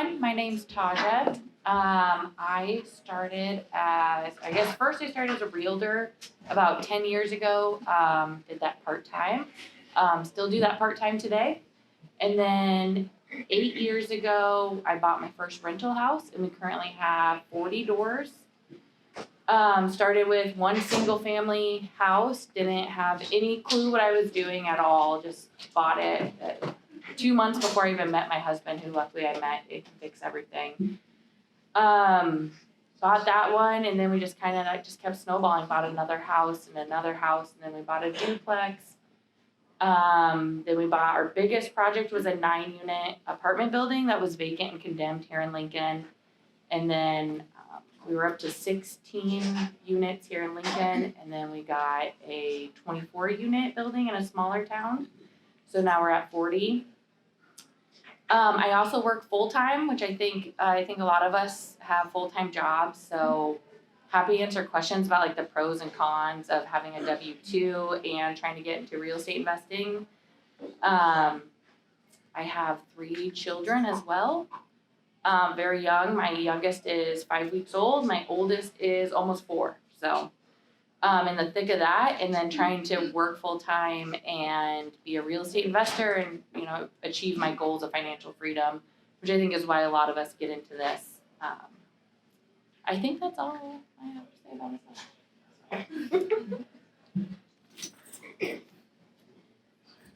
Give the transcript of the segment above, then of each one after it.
everyone. My name's Taija. I started first I started as a realtor about 10 years ago. Did that part-time. Still do that part-time today. And then 8 years ago, I bought my first rental house, and we currently have 40 doors. Started with one single family house, didn't have any clue what I was doing at all, just bought it 2 months before I even met my husband, who luckily I met. It can fix everything. Bought that one, and then we just kind of just kept snowballing. Bought another house, and then we bought a duplex. Then we bought, our biggest project was a 9-unit apartment building that was vacant and condemned here in Lincoln. And then we were up to 16 units here in Lincoln, and then we got a 24-unit building in a smaller town. So now we're at 40. I also work full-time, which I think a lot of us have full-time jobs. So happy to answer questions about like the pros and cons of having a W-2 and trying to get into real estate investing. I have 3 children as well. Very young. My youngest is 5 weeks old. My oldest is almost 4. So in the thick of that, and then trying to work full time and be a real estate investor and, achieve my goals of financial freedom, which I think is why a lot of us get into this. I think that's all I have to say about myself.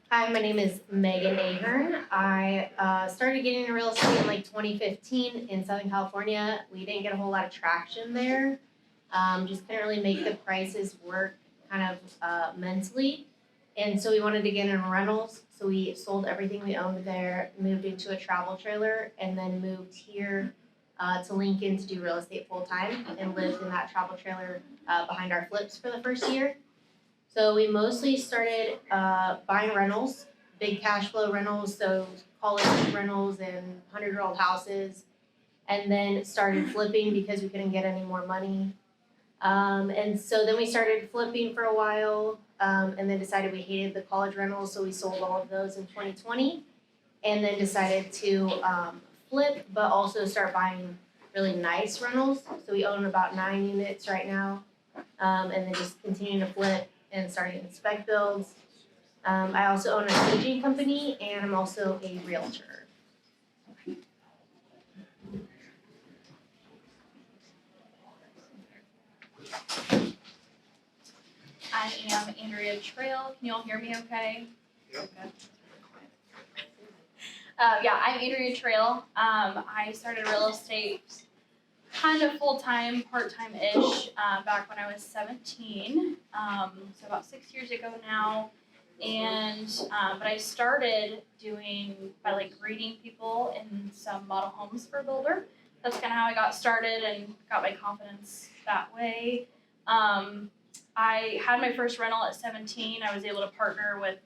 Hi, my name is Megan Ahern. I started getting into real estate in like 2015 in Southern California. We didn't get a whole lot of traction there. Just couldn't really make the prices work kind of mentally. And so we wanted to get in rentals. So we sold everything we owned there, moved into a travel trailer, and then moved here to Lincoln to do real estate full time, and lived in that travel trailer behind our flips for the first year. So we mostly started buying rentals, big cash flow rentals, so college rentals and 100-year-old houses, and then started flipping because we couldn't get any more money. And so then we started flipping for a while, and then decided we hated the college rentals, so we sold all of those in 2020, and then decided to flip, but also start buying really nice rentals. So we own about 9 units right now, and then just continue to flip and starting spec builds. I also own a staging company, and I'm also a realtor. I am Andrea Trail. Can you all hear me okay? Yep. Okay. I'm Andrea Trail. I started real estate kind of full-time, part-time-ish back when I was 17, so about 6 years ago now. And but I started doing by like greeting people in some model homes for a builder. That's kind of how I got started and got my confidence that way. I had my first rental at 17. I was able to partner with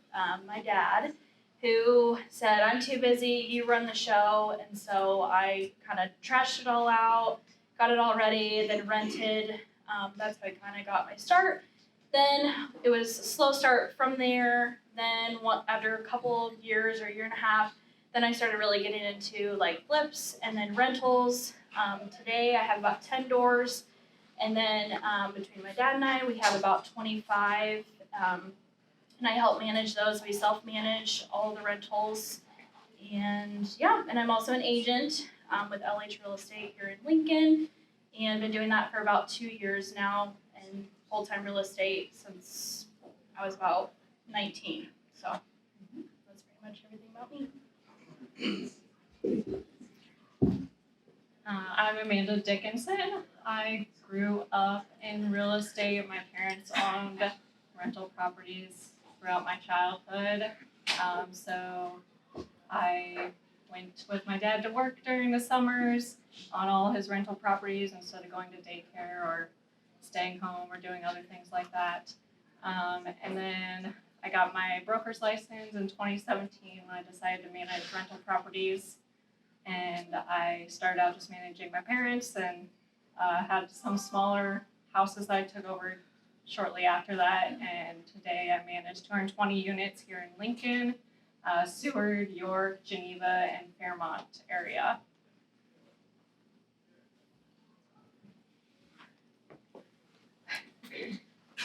my dad, who said, "I'm too busy, you run the show." And so I kind of trashed it all out, got it all ready, then rented. That's how I kind of got my start. Then it was a slow start from there. Then after a couple of years or a year and a half, then I started really getting into like flips and then rentals. Today I have about 10 doors. And then between my dad and I, we have about 25. And I help manage those. We self-manage all the rentals. And and I'm also an agent with LH Real Estate here in Lincoln. And been doing that for about 2 years now, and full-time real estate since I was about 19. So that's pretty much everything about me. I'm Amanda Dickinson. I grew up in real estate. My parents owned rental properties throughout my childhood. So I went with my dad to work during the summers on all his rental properties instead of going to daycare or staying home or doing other things like that. And then I got my broker's license in 2017 when I decided to manage rental properties. And I started out just managing my parents, and had some smaller houses that I took over shortly after that. And today I manage 220 units here in Lincoln, Seward, York, Geneva, and Fairmont area.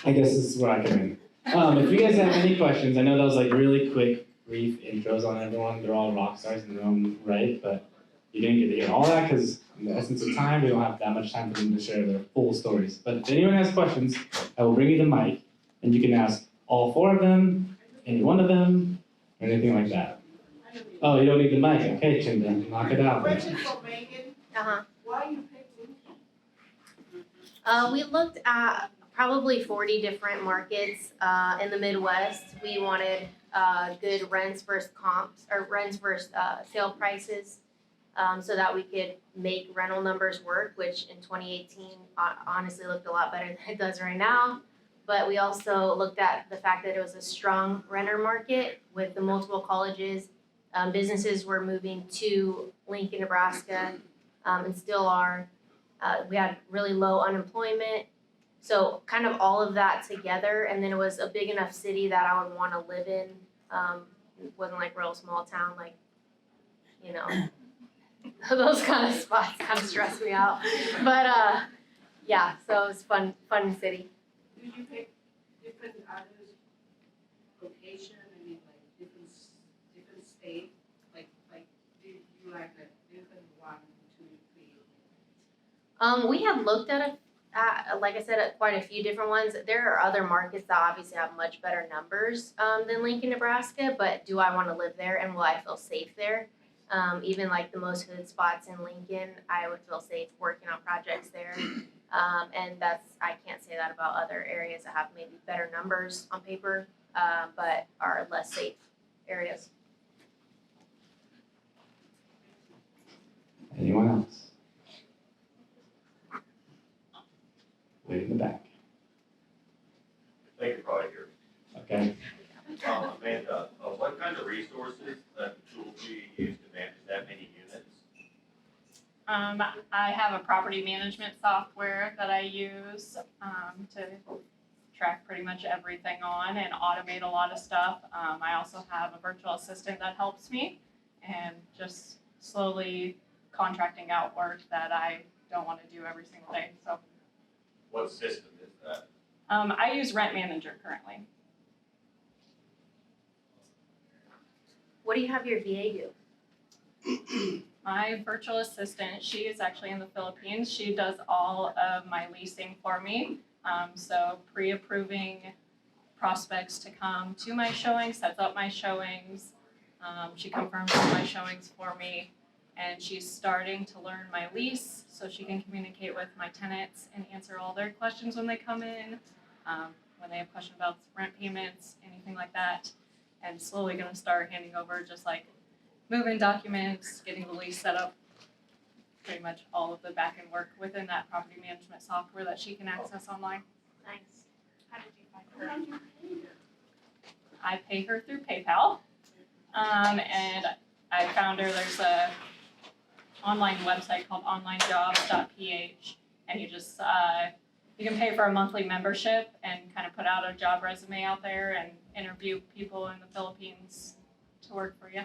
I guess this is where I come in. If you guys have any questions, I know that was like really quick, brief intros on everyone. They're all rock stars in their own right, but you didn't get to hear all that because in the essence of time, we don't have that much time for them to share their full stories. But if anyone has questions, I will bring you the mic, and you can ask all 4 of them, any one of them, or anything like that. Oh, you don't need the mic. Okay, Chinda, knock it out. Question for Megan. Uh-huh. Why you picked Lincoln? We looked at probably 40 different markets in the Midwest. We wanted good rents versus comps, or rents versus sale prices, so that we could make rental numbers work, which in 2018 honestly looked a lot better than it does right now. But we also looked at the fact that it was a strong renter market with the multiple colleges. Businesses were moving to Lincoln, Nebraska, and still are. We had really low unemployment. So kind of all of that together, and then it was a big enough city that I would want to live in. It wasn't like real small town, like, you know, those kind of spots kind of stress me out. But yeah, so it was fun city. Did you pick different others location? I mean, like different state? Like did you like a different 1, 2, 3? We had looked at like I said, at quite a few different ones. There are other markets that obviously have much better numbers than Lincoln, Nebraska, but do I want to live there and will I feel safe there? Even like the most hood spots in Lincoln, I would feel safe working on projects there. And I can't say that about other areas that have maybe better numbers on paper, but are less safe areas. Anyone else? Way in the back. I think you're probably here. Okay. Amanda, what kind of resources tools do you use to manage that many units? I have a property management software that I use to track pretty much everything on and automate a lot of stuff. I also have a virtual assistant that helps me and just slowly contracting out work that I don't want to do every single day. So, What system is that? I use Rent Manager currently. What do you have your VA do? My virtual assistant, she is actually in the Philippines. She does all of my leasing for me. So pre-approving prospects to come to my showings, sets up my showings. She confirms all my showings for me. And she's starting to learn my lease so she can communicate with my tenants and answer all their questions when they come in, when they have questions about rent payments, anything like that. And slowly gonna start handing over just like move-in documents, getting the lease set up, pretty much all of the back-end work within that property management software that she can access online. Nice. How did you find her? I pay her through PayPal, and I found her, there's a online website called onlinejobs.ph, and you just, you can pay for a monthly membership and kind of put out a job resume out there and interview people in the Philippines to work for you.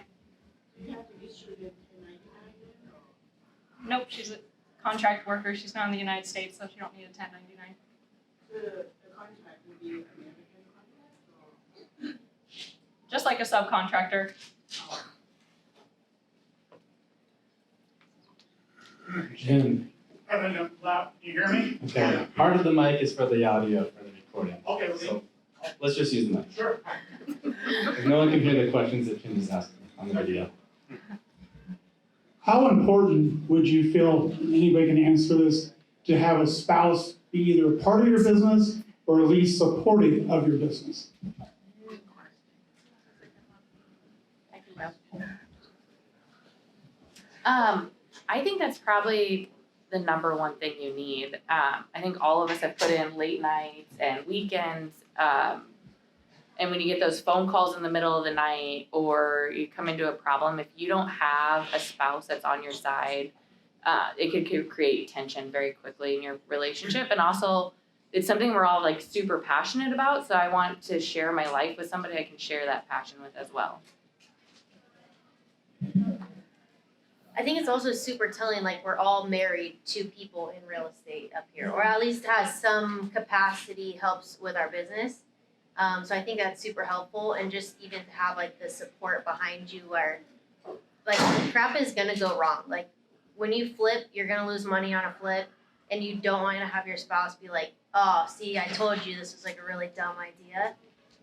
Do you have to issue them 1099? Nope, she's a contract worker. She's not in the United States, so she don't need a 1099. The contract would be American contract or? Just like a subcontractor. Jim. I don't know, loud, do you hear me? Okay. Part of the mic is for the audio for the recording. Okay, So let's just use the mic. sure. Because no one can hear the questions that Jim is asking on the video. How important would you feel, anybody can answer this, to have a spouse be either a part of your business or at least supportive of your business? I think that's probably the number one thing you need. I think all of us have put in late nights and weekends, and when you get those phone calls in the middle of the night or you come into a problem, if you don't have a spouse that's on your side, it could create tension very quickly in your relationship. And also, it's something we're all like super passionate about, so I want to share my life with somebody I can share that passion with as well. I think it's also super telling, like, we're all married to people in real estate up here, or at least has some capacity, helps with our business. So I think that's super helpful, and just even to have like the support behind you where, like, crap is gonna go wrong. Like, when you flip, you're gonna lose money on a flip, and you don't want to have your spouse be like, oh, see, I told you this was like a really dumb idea.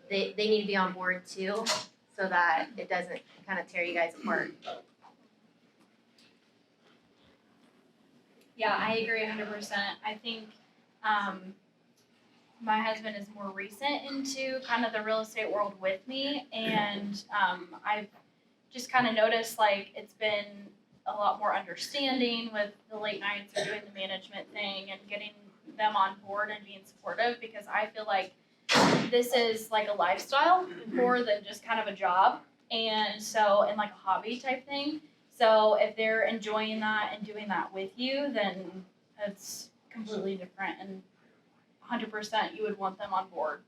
They need to be on board too, so that it doesn't kind of tear you guys apart. Yeah, I agree 100%. I think my husband is more recent into kind of the real estate world with me, and I've just kind of noticed like it's been a lot more understanding with the late nights or doing the management thing and getting them on board and being supportive, because I feel like this is like a lifestyle more than just kind of a job, and so, and like a hobby type thing. So if they're enjoying that and doing that with you, then it's completely different, and 100% you would want them on board.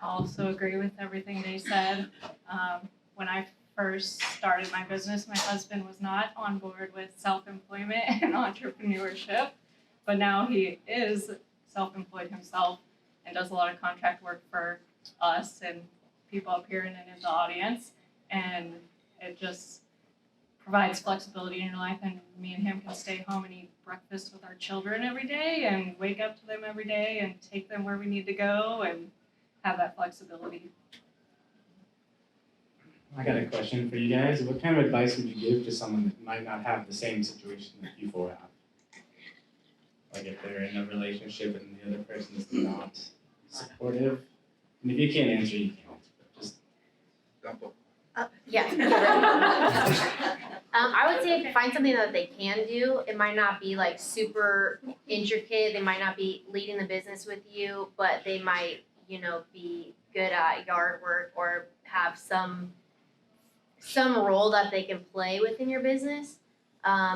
I also agree with everything they said. When I first started my business, my husband was not on board with self-employment and entrepreneurship, but now he is self-employed himself and does a lot of contract work for us and people up here and in the audience, and it just provides flexibility in your life, and me and him can stay home and eat breakfast with our children every day and wake up to them every day and take them where we need to go and have that flexibility. I got a question for you guys. What kind of advice would you give to someone that might not have the same situation that you four have? Like if they're in a relationship and the other person's not supportive? And if you can't answer, you can't answer. But just Yeah. I would say find something that they can do. It might not be like super intricate. They might not be leading the business with you, but they might, be good at yard work or have some role that they can play within your business,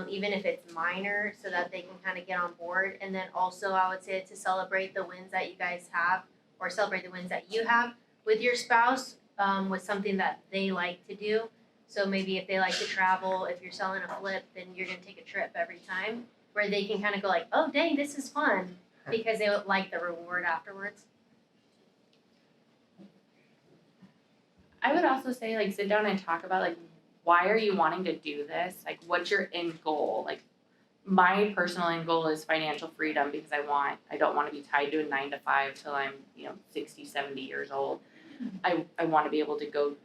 even if it's minor, so that they can kind of get on board. And then also, I would say to celebrate the wins that you guys have, or celebrate the wins that you have with your spouse, with something that they like to do. So maybe if they like to travel, if you're selling a flip, then you're gonna take a trip every time, where they can kind of go like, oh dang, this is fun, because they would like the reward afterwards. I would also say, like, sit down and talk about, like, why are you wanting to do this? Like, what's your end goal? Like, my personal end goal is financial freedom, because I don't want to be tied to a 9 to 5 till I'm, 60, 70 years old. I want to be able to go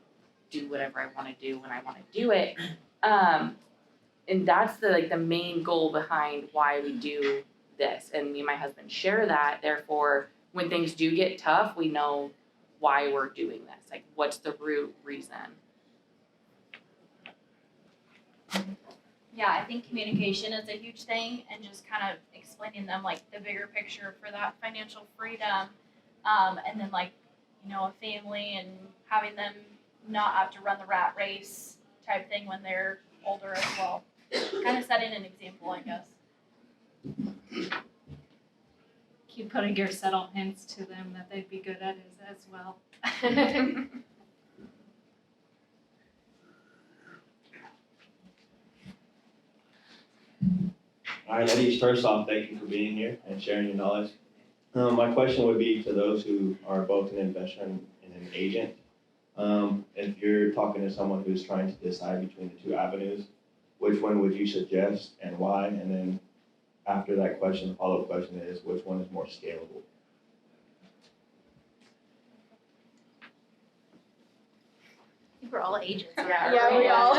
do whatever I want to do when I want to do it. And that's the main goal behind why we do this. And me and my husband share that. Therefore, when things do get tough, we know why we're doing this. Like, what's the root reason? Yeah, I think communication is a huge thing, and just kind of explaining them like the bigger picture for that financial freedom, and then like, a family, and having them not have to run the rat race type thing when they're older as well. Kind of setting an example, I guess. Keep putting your subtle hints to them that they'd be good at it as well. All right, ladies, first off, thank you for being here and sharing your knowledge. My question would be to those who are both an investor and an agent. If you're talking to someone who's trying to decide between the two avenues, which one would you suggest and why? And then after that question, the follow-up question is, which one is more scalable? I think we're all agents. Yeah, we all.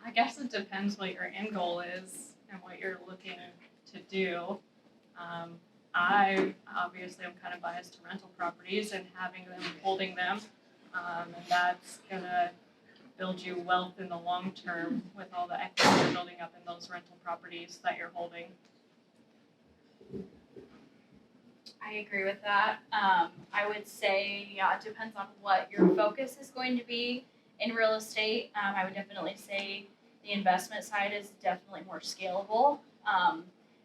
I guess it depends what your end goal is and what you're looking to do. I obviously am kind of biased to rental properties and having them, holding them, and that's gonna build you wealth in the long term with all the equity you're building up in those rental properties that you're holding. I agree with that. I would say, it depends on what your focus is going to be in real estate. I would definitely say the investment side is definitely more scalable.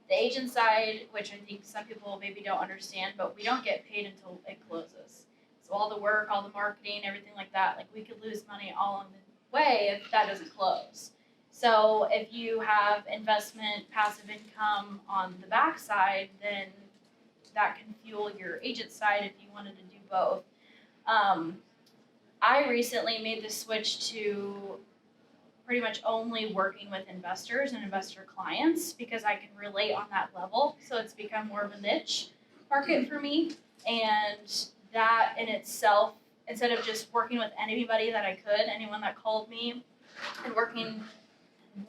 The agent side, which I think some people maybe don't understand, but we don't get paid until it closes. So all the work, all the marketing, everything like that, like we could lose money all along the way if that doesn't close. So if you have investment, passive income on the backside, then that can fuel your agent side if you wanted to do both. I recently made the switch to pretty much only working with investors and investor clients because I can relate on that level. So it's become more of a niche market for me. And that in itself, instead of just working with anybody that I could, anyone that called me, and working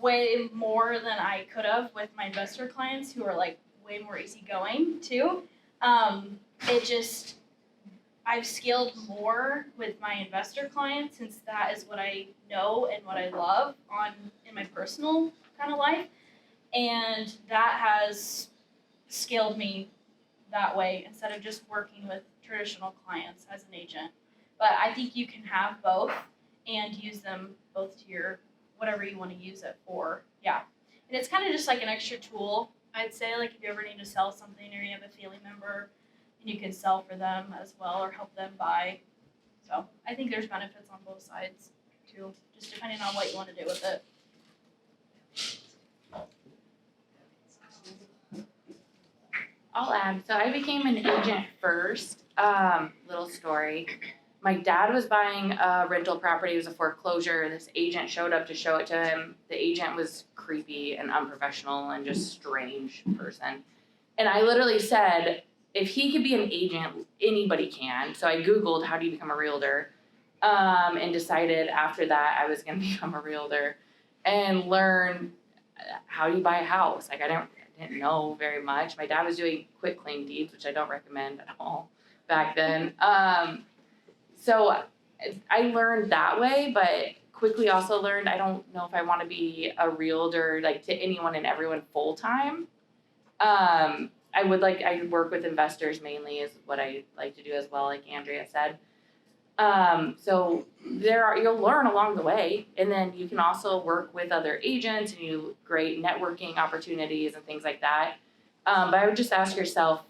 way more than I could have with my investor clients who are like way more easygoing too, I've scaled more with my investor clients since that is what I know and what I love in my personal kind of life. And that has scaled me that way instead of just working with traditional clients as an agent. But I think you can have both and use them both to your whatever you want to use it for. Yeah. And it's kind of just like an extra tool, I'd say, like if you ever need to sell something or you have a family member and you can sell for them as well or help them buy. So I think there's benefits on both sides too, just depending on what you want to do with it. I'll add, so I became an agent first. Little story. My dad was buying a rental property, it was a foreclosure. This agent showed up to show it to him. The agent was creepy and unprofessional and just strange person. And I literally said, if he could be an agent, anybody can. So I Googled how do you become a realtor, and decided after that I was gonna become a realtor and learn how do you buy a house. Like I didn't know very much. My dad was doing quick claim deeds, which I don't recommend at all back then. So I learned that way, but quickly also learned I don't know if I want to be a realtor like to anyone and everyone full time. I work with investors mainly is what I like to do as well, like Andrea said. So you'll learn along the way, and then you can also work with other agents and great networking opportunities and things like that. But I would just ask yourself,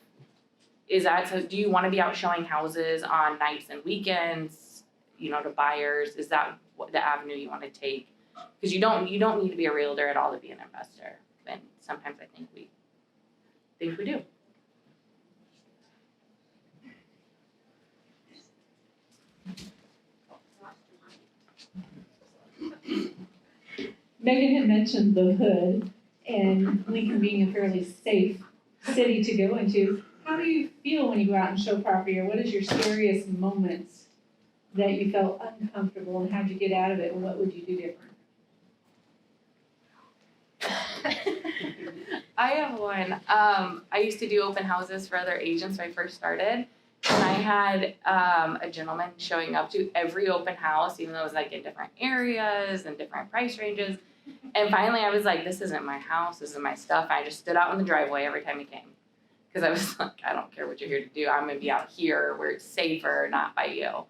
do you want to be out showing houses on nights and weekends, to buyers? Is that the avenue you want to take? Because you don't need to be a realtor at all to be an investor. And sometimes I think we do. Megan had mentioned the hood and Lincoln being a fairly safe city to go into. How do you feel when you go out and show property, or what is your scariest moments that you felt uncomfortable, and how'd you get out of it, and what would you do different? I have one. I used to do open houses for other agents when I first started. And I had a gentleman showing up to every open house, even though it was like in different areas and different price ranges. And finally I was like, this isn't my house, this is my stuff. And I just stood out in the driveway every time he came. Because I was like, I don't care what you're here to do. I'm going to be out here where it's safer, not by you.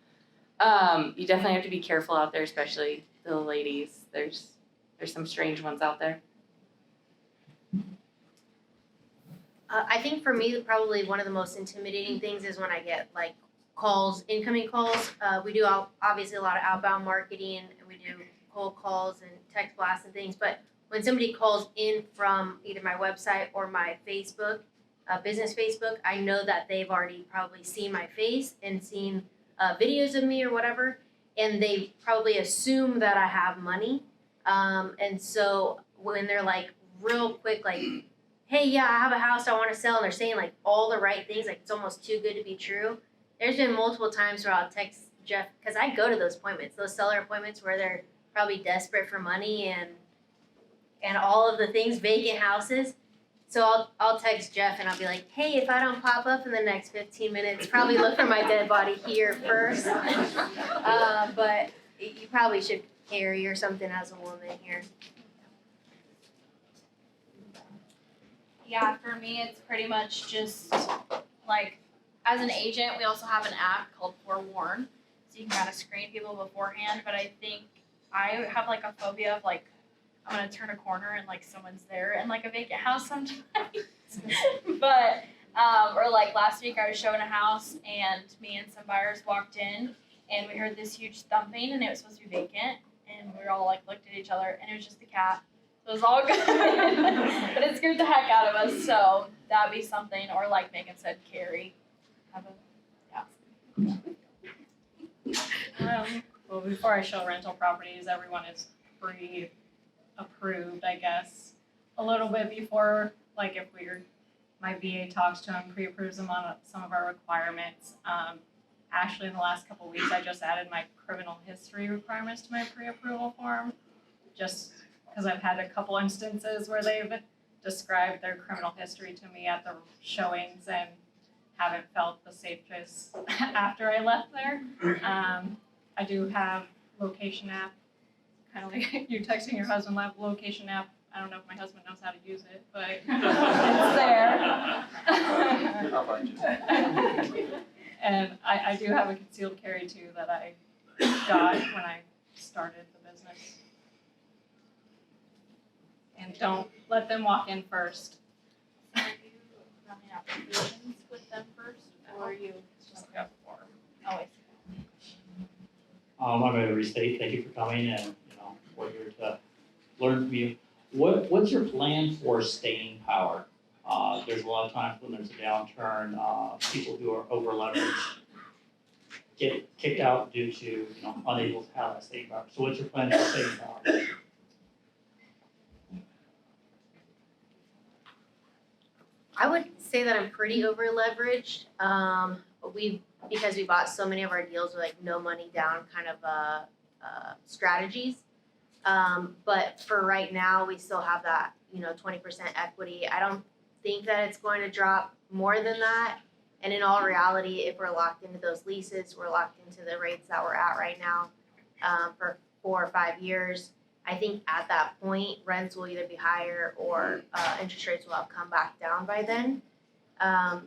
You definitely have to be careful out there, especially the ladies. There's some strange ones out there. I think for me, probably one of the most intimidating things is when I get like incoming calls. We do obviously a lot of outbound marketing, and we do cold calls and text blasts and things. But when somebody calls in from either my website or my Facebook, business Facebook, I know that they've already probably seen my face and seen videos of me or whatever, and they probably assume that I have money. And so when they're like real quick, like, hey, yeah, I have a house I want to sell, and they're saying like all the right things, like it's almost too good to be true. There's been multiple times where I'll text Jeff, because I go to those appointments, those seller appointments where they're probably desperate for money and all of the things, vacant houses. So I'll text Jeff and I'll be like, hey, if I don't pop up in the next 15 minutes, probably look for my dead body here first. But you probably should carry or something as a woman here. Yeah, for me, it's pretty much just like, as an agent, we also have an app called Forewarn, so you can kind of screen people beforehand. But I think I have like a phobia of like, I'm gonna turn a corner and like someone's there in like a vacant house sometimes. But Or like last week I was showing a house and me and some buyers walked in and we heard this huge thumping and it was supposed to be vacant and we were all like looked at each other and it was just the cat. So it was all good. But it scared the heck out of us, so that'd be something. Or like Megan said, carry. Well, before I show rental properties, everyone is pre-approved, I guess. A little bit before, like if my VA talks to them, pre-approves them on some of our requirements. Actually, in the last couple of weeks, I just added my criminal history requirements to my pre-approval form, just because I've had a couple instances where they've described their criminal history to me at the showings and haven't felt the safest after I left there. I do have location app, kind of like you texting your husband, location app. I don't know if my husband knows how to use it, but it's there. How about you? And I do have a concealed carry too that I got when I started the business. And don't let them walk in first. Are you running applications with them first, or are you just go for? Always. I'm going to restate, thank you for coming and, we're here to learn from you. What's your plan for staying power? There's a lot of times when there's a downturn, people who are over leveraged get kicked out due to, unable to have that staying power. So what's your plan for staying power? I would say that I'm pretty over leveraged. Because we bought so many of our deals with like no money down kind of strategies. But for right now, we still have that 20% equity. I don't think that it's going to drop more than that. And in all reality, if we're locked into those leases, we're locked into the rates that we're at right now for 4 or 5 years. I think at that point, rents will either be higher or interest rates will have come back down by then.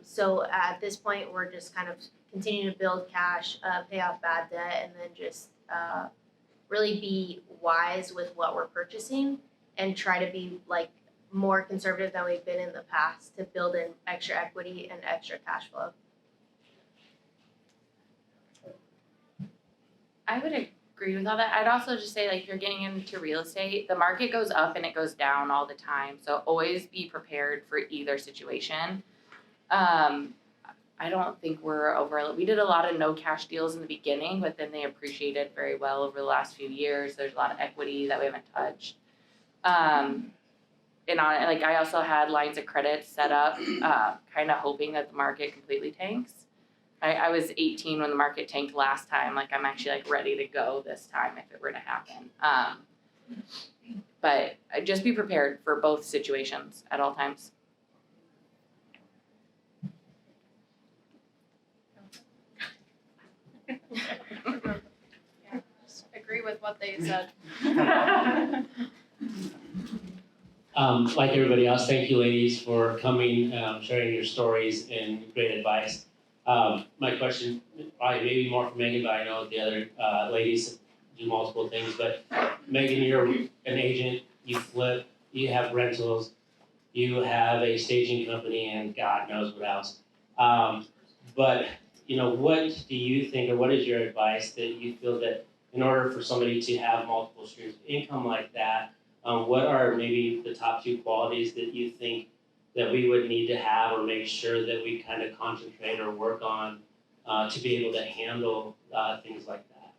So at this point, we're just kind of continuing to build cash, pay off bad debt, and then just really be wise with what we're purchasing and try to be like more conservative than we've been in the past to build in extra equity and extra cash flow. I would agree with all that. I'd also just say, like, if you're getting into real estate, the market goes up and it goes down all the time. So always be prepared for either situation. I don't think we did a lot of no cash deals in the beginning, but then they appreciated very well over the last few years. There's a lot of equity that we haven't touched. And I also had lines of credit set up, kind of hoping that the market completely tanks. I was 18 when the market tanked last time. Like, I'm actually ready to go this time if it were to happen. But just be prepared for both situations at all times. Yeah, just agree with what they said. Like everybody else, thank you ladies for coming, sharing your stories and great advice. My question, probably maybe more for Megan, but I know the other ladies do multiple things. But Megan, you're an agent, you flip, you have rentals, you have a staging company, and God knows what else. But what do you think, or what is your advice that you feel that in order for somebody to have multiple streams of income like that, what are maybe the top 2 qualities that you think that we would need to have or make sure that we kind of concentrate or work on to be able to handle things like that?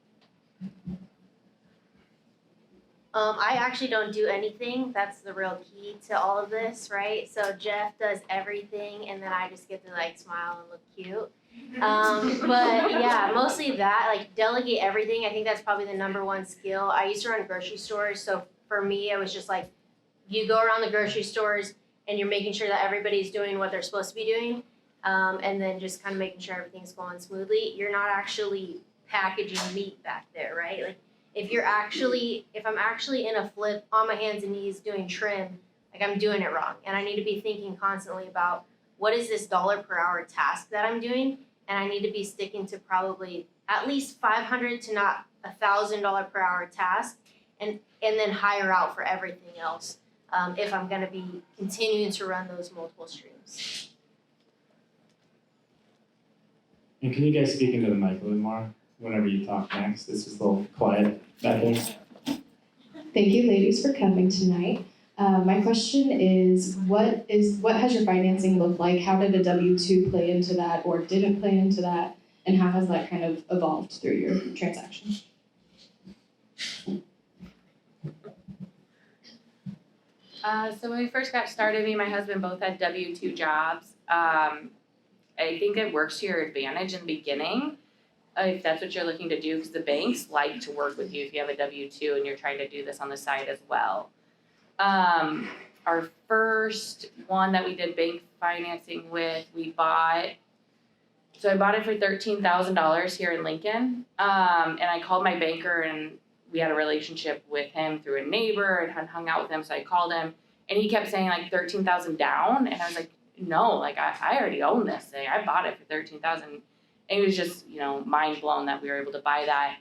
I actually don't do anything. That's the real key to all of this, right? So Jeff does everything, and then I just get to smile and look cute. But yeah, mostly that, delegate everything. I think that's probably the #1 skill. I used to run grocery stores, so for me, it was just you go around the grocery stores and you're making sure that everybody's doing what they're supposed to be doing, and then just kind of making sure everything's going smoothly. You're not actually packaging meat back there, right? If I'm actually in a flip on my hands and knees doing trim, I'm doing it wrong. And I need to be thinking constantly about what is this dollar per hour task that I'm doing, and I need to be sticking to probably at least $500 to not $1,000 per hour task, and then hire out for everything else if I'm going to be continuing to run those multiple streams. And can you guys speak into the mic a little more whenever you talk next? This is a little quiet back there. Thank you, ladies, for coming tonight. My question is what has your financing looked like? How did a W-2 play into that or didn't play into that? And how has that kind of evolved through your transaction? So when we first got started, me and my husband both had W-2 jobs. I think it works to your advantage in the beginning, if that's what you're looking to do, because the banks like to work with you if you have a W-2 and you're trying to do this on the side as well. Our first one that we did bank financing with, I bought it for $13,000 here in Lincoln. And I called my banker and we had a relationship with him through a neighbor and had hung out with him. So I called him and he kept saying like 13,000 down. And I was like, no, like I already own this thing. I bought it for 13,000. And it was just, mind blown that we were able to buy that.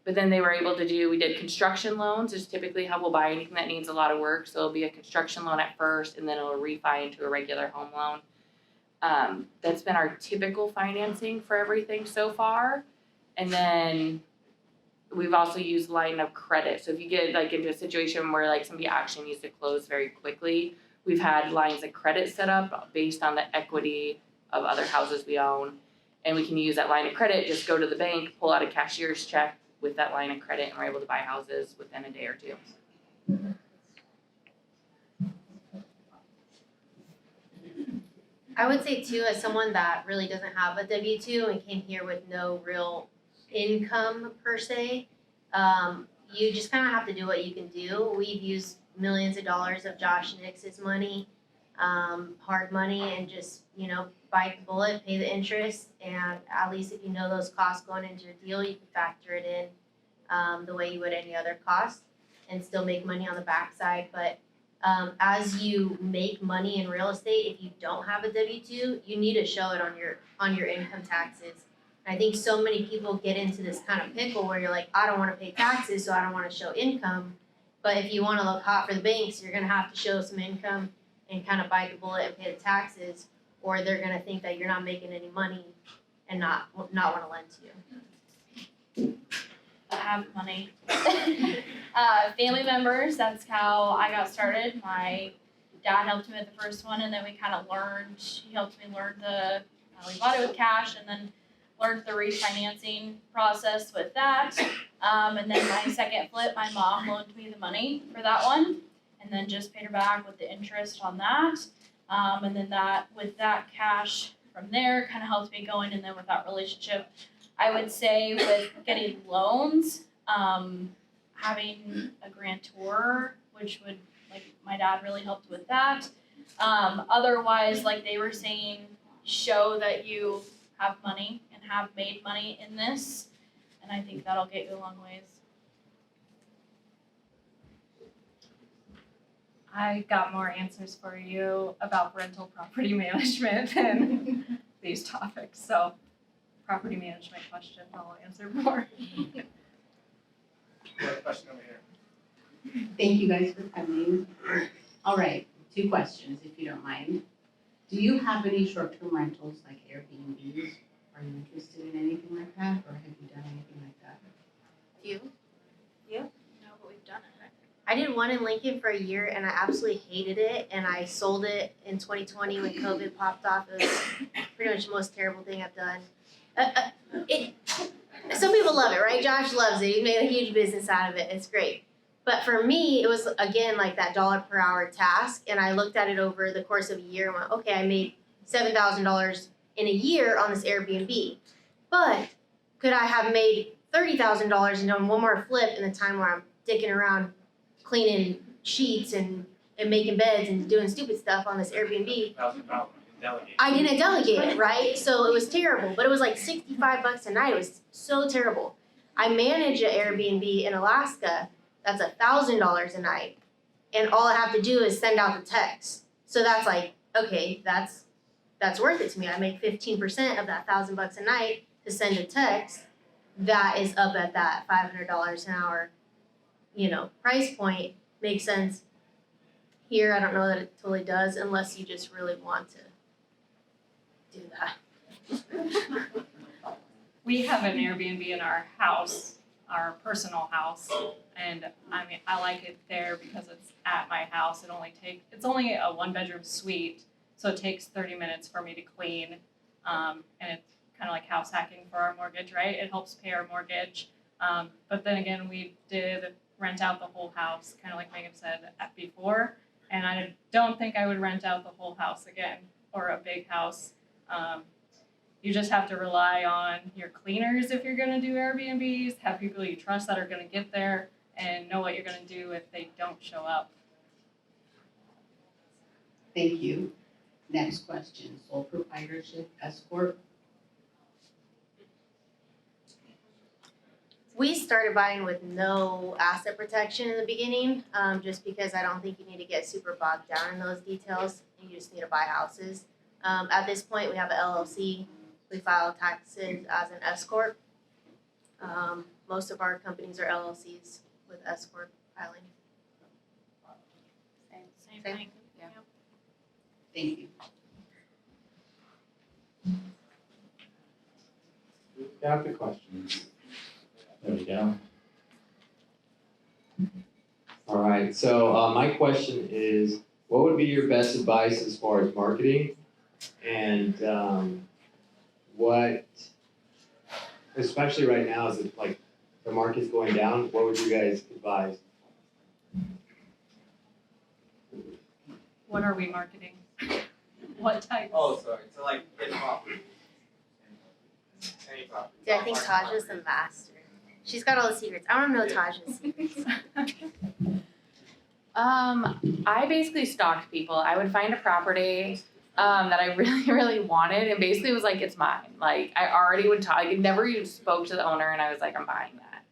But then they were able to we did construction loans, is typically how we'll buy anything that needs a lot of work. So it'll be a construction loan at first and then it'll refi into a regular home loan. That's been our typical financing for everything so far. And then we've also used line of credit. So if you get like into a situation where like somebody actually needs to close very quickly, we've had lines of credit set up based on the equity of other houses we own. And we can use that line of credit, just go to the bank, pull out a cashier's check with that line of credit, and we're able to buy houses within a day or two. I would say too, as someone that really doesn't have a W-2 and came here with no real income per se, you just kind of have to do what you can do. We've used millions of dollars of Josh Nix's money, hard money, and just, bite the bullet, pay the interest, and at least if you know those costs going into your deal, you can factor it in the way you would any other cost and still make money on the backside. But as you make money in real estate, if you don't have a W-2, you need to show it on your income taxes. And I think so many people get into this kind of pickle where you're like, I don't want to pay taxes, so I don't want to show income. But if you want to look hot for the banks, you're going to have to show some income and kind of bite the bullet and pay the taxes, or they're going to think that you're not making any money and not want to lend to you. I have money. Family members, that's how I got started. My dad helped me with the first one, and then we kind of he helped me learn we bought it with cash, and then learned the refinancing process with that. And then my second flip, my mom loaned me the money for that one, and then just paid her back with the interest on that. And then with that cash from there kind of helped me going, and then with that relationship, I would say with getting loans, having a grantor, which would, like, my dad really helped with that. Otherwise, like they were saying, show that you have money and have made money in this, and I think that'll get you a long ways. I got more answers for you about rental property management than these topics, so property management question, I'll answer more. Question over here. Thank you guys for coming. All right, 2 questions if you don't mind. Do you have any short-term rentals like Airbnbs? Are you interested in anything like that, or have you done anything like that? You? No, but we've done it, right? I did one in Lincoln for a year and I absolutely hated it, and I sold it in 2020 when COVID popped off. It was pretty much the most terrible thing I've done. Some people love it, right? Josh loves it. He made a huge business out of it. It's great. But for me, it was, again, like that dollar per hour task, and I looked at it over the course of a year and went, okay, I made $7,000 in a year on this Airbnb. But could I have made $30,000 and done one more flip in the time where I'm dicking around cleaning sheets and making beds and doing stupid stuff on this Airbnb? I didn't delegate it, right? So it was terrible, but it was like $65 a night. It was so terrible. I manage an Airbnb in Alaska that's $1,000 a night, and all I have to do is send out the text. So that's like, okay, that's worth it to me. I make 15% of that $1,000 a night to send a text. That is up at that $500 an hour, price point. Makes sense. Here, I don't know that it totally does, unless you just really want to do that. we have an Airbnb in our house, our personal house, and I mean, I like it there because it's at my house. It's only a 1-bedroom suite, so it takes 30 minutes for me to clean, and it's kind of like house hacking for our mortgage, right? It helps pay our mortgage, but then again, we did rent out the whole house, kind of like Megan said before, and I don't think I would rent out the whole house again, or a big house. You just have to rely on your cleaners if you're gonna do Airbnbs, have people you trust that are gonna get there and know what you're gonna do if they don't show up. Thank you. Next question, sole proprietorship, S corp. We started buying with no asset protection in the beginning, just because I don't think you need to get super bogged down in those details. You just need to buy houses. At this point, we have an LLC. We file taxes as an S corp. Most of our companies are LLCs with S corp filing. Same Same. thing. Yeah. Thank you. Got the questions. There we go. All right, so my question is, what would be your best advice as far as marketing? And what, especially right now, is it like the market's going down, what would you guys advise? What are we marketing? What type? Oh, sorry, so like get property. Any property. See, I think Taja's the master. She's got all the secrets. I don't know Taja's secrets. I basically stalked people. I would find a property that I really, really wanted, and basically was like, it's mine. Like, I already would talk. I never even spoke to the owner, and I was like, I'm buying that.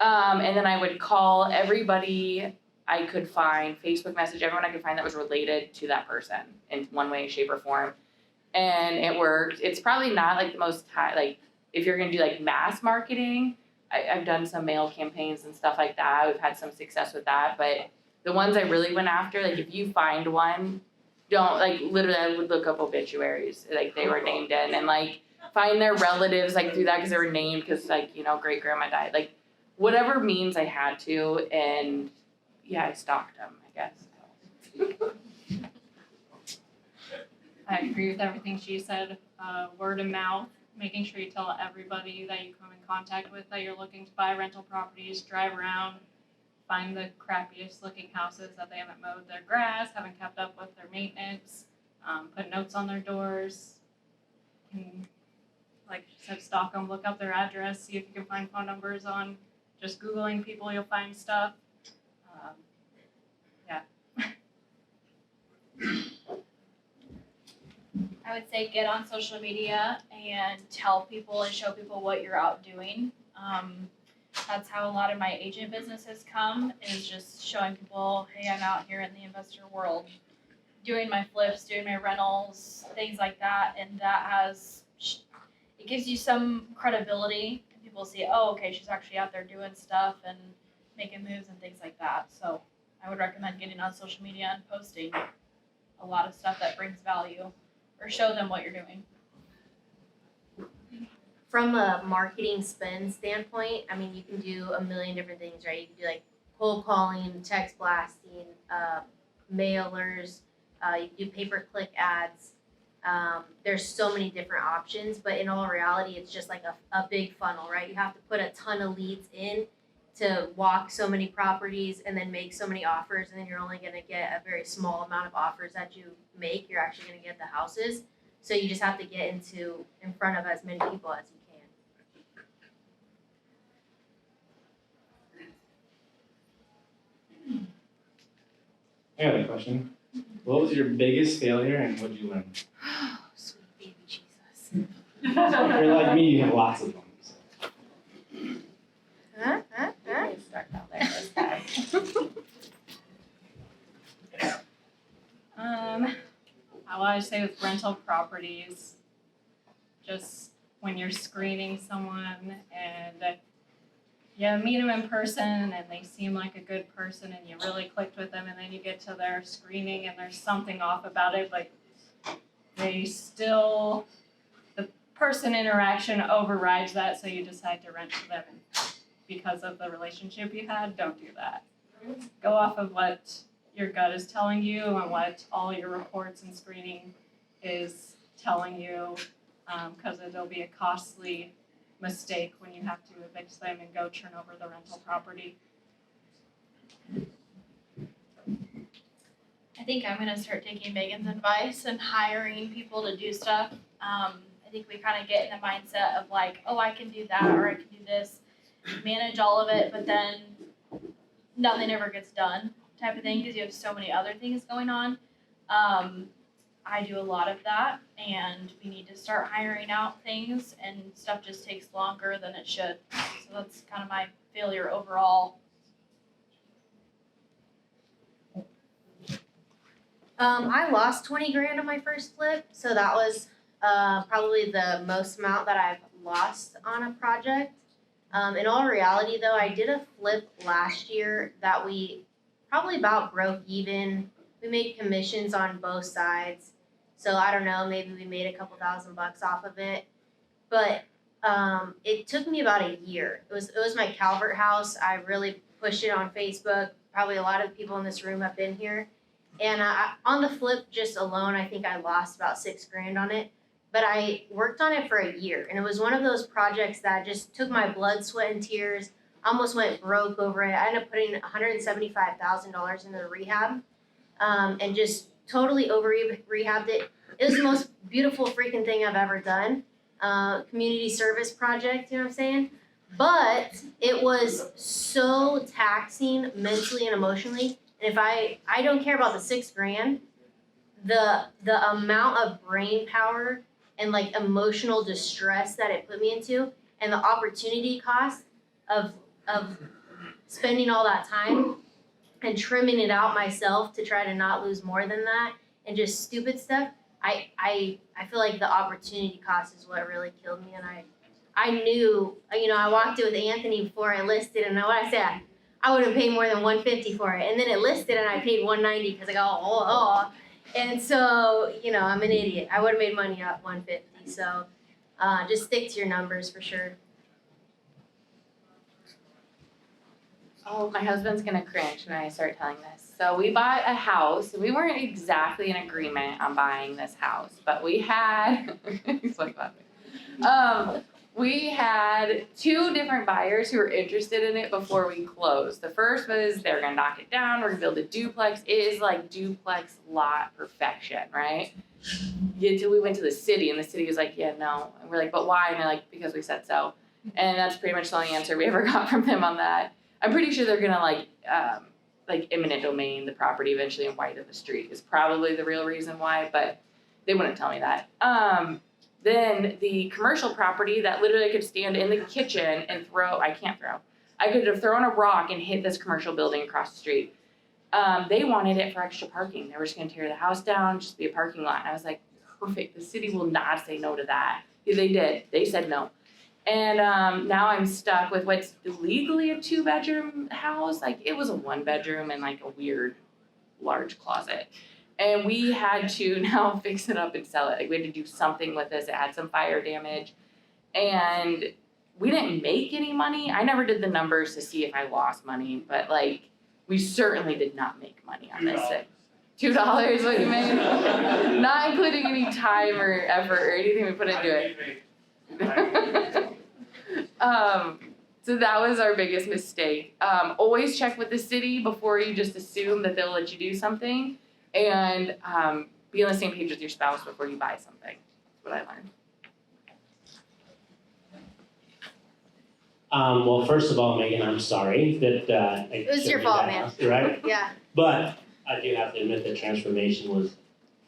And then I would call everybody I could find, Facebook message everyone I could find that was related to that person in one way, shape, or form. And it worked. It's probably not like the most high, like if you're gonna do like mass marketing, I've done some mail campaigns and stuff like that. We've had some success with that, but the ones I really went after, like if you find one, don't like literally I would look up obituaries, like they were named in, and like find their relatives like through that because they were named because like, you know, great grandma died, like whatever means I had to, and yeah, I stalked them, I guess. I agree with everything she said. Word of mouth, making sure you tell everybody that you come in contact with that you're looking to buy rental properties, drive around, find the crappiest looking houses that they haven't mowed their grass, haven't kept up with their maintenance, put notes on their doors. And like she said, stalk them, look up their address, see if you can find phone numbers on just Googling people, you'll find stuff. Yeah. I would say get on social media and tell people and show people what you're out doing. That's how a lot of my agent businesses come, is just showing people, hey, I'm out here in the investor world doing my flips, doing my rentals, things like that. And that it gives you some credibility, and people see, oh, okay, she's actually out there doing stuff and making moves and things like that. So I would recommend getting on social media and posting a lot of stuff that brings value, or show them what you're doing. From a marketing spend standpoint, I mean, you can do a million different things, right? You can do like cold calling, text blasting, mailers, you can do pay-per-click ads. There's so many different options, but in all reality, it's just like a big funnel, right? You have to put a ton of leads in to walk so many properties and then make so many offers, and then you're only gonna get a very small amount of offers that you make. You're actually gonna get the houses. So you just have to get in front of as many people as you can. I got a question. What was your biggest failure and what did you learn? Sweet baby Jesus. If you're like me, you have lots of them. Huh? Start down there, this guy. I want to say with rental properties, just when you're screening someone and you meet them in person and they seem like a good person and you really clicked with them, and then you get to their screening and there's something off about it, like they still, person interaction overrides that, so you decide to rent to them because of the relationship you had, don't do that. Go off of what your gut is telling you and what all your reports and screening is telling you, because it'll be a costly mistake when you have to evict them and go turn over the rental property. I think I'm gonna start taking Megan's advice and hiring people to do stuff. I think we kind of get in the mindset of like, oh, I can do that or I can do this, manage all of it, but then nothing ever gets done type of thing because you have so many other things going on. I do a lot of that, and we need to start hiring out things, and stuff just takes longer than it should. So that's kind of my failure overall. I lost 20 grand on my first flip, so that was probably the most amount that I've lost on a project. In all reality though, I did a flip last year that we probably about broke even. We made commissions on both sides. So I don't know, maybe we made a couple $1,000 off of it. But it took me about a year. It was my Calvert house. I really pushed it on Facebook. Probably a lot of people in this room have been here. And on the flip just alone, I think I lost about 6 grand on it. But I worked on it for a year, and it was one of those projects that just took my blood, sweat, and tears. Almost went broke over it. I ended up putting $175,000 into the rehab, and just totally over rehabbed it. It was the most beautiful freaking thing I've ever done. Community service project, you know what I'm saying? But it was so taxing mentally and emotionally. And if I don't care about the 6 grand, the amount of brain power and like emotional distress that it put me into, and the opportunity cost of spending all that time and trimming it out myself to try to not lose more than that, and just stupid stuff. I feel like the opportunity cost is what really killed me, and I knew, I walked it with Anthony before I listed, and what I said, I wouldn't pay more than $150 for it, and then it listed and I paid $190 because I go, and so, I'm an idiot. I would have made money at $150. So just stick to your numbers for sure. Oh, my husband's gonna cringe when I start telling this. So we bought a house. We weren't exactly in agreement on buying this house, but we had, he's like laughing. We had 2 different buyers who were interested in it before we closed. The first was they're gonna knock it down, we're gonna build a duplex. It is like duplex lot perfection, right? Until we went to the city, and the city was like, yeah, no. And we're like, but why? And they're like, because we said so. And that's pretty much the only answer we ever got from them on that. I'm pretty sure they're gonna like eminent domain the property eventually and widen the street is probably the real reason why, but they wouldn't tell me that. Then the commercial property that literally I could stand in the kitchen and I could have thrown a rock and hit this commercial building across the street. They wanted it for extra parking. They were just gonna tear the house down, just be a parking lot. And I was like, perfect, the city will not say no to that. Yeah, they did, they said no. And now I'm stuck with what's legally a 2-bedroom house. Like, it was a 1-bedroom and like a weird large closet. And we had to now fix it up and sell it. Like, we had to do something with this. It had some fire damage. And we didn't make any money. I never did the numbers to see if I lost money, but like, we certainly did not make money on this thing. $2 what you made? Not including any time or effort or anything we put into it. So that was our biggest mistake. Always check with the city before you just assume that they'll let you do something. And be on the same page with your spouse before you buy something. That's what I learned. Well, first of all, Megan, I'm sorry that It was your fault, man. Right? Yeah. But I do have to admit that transformation was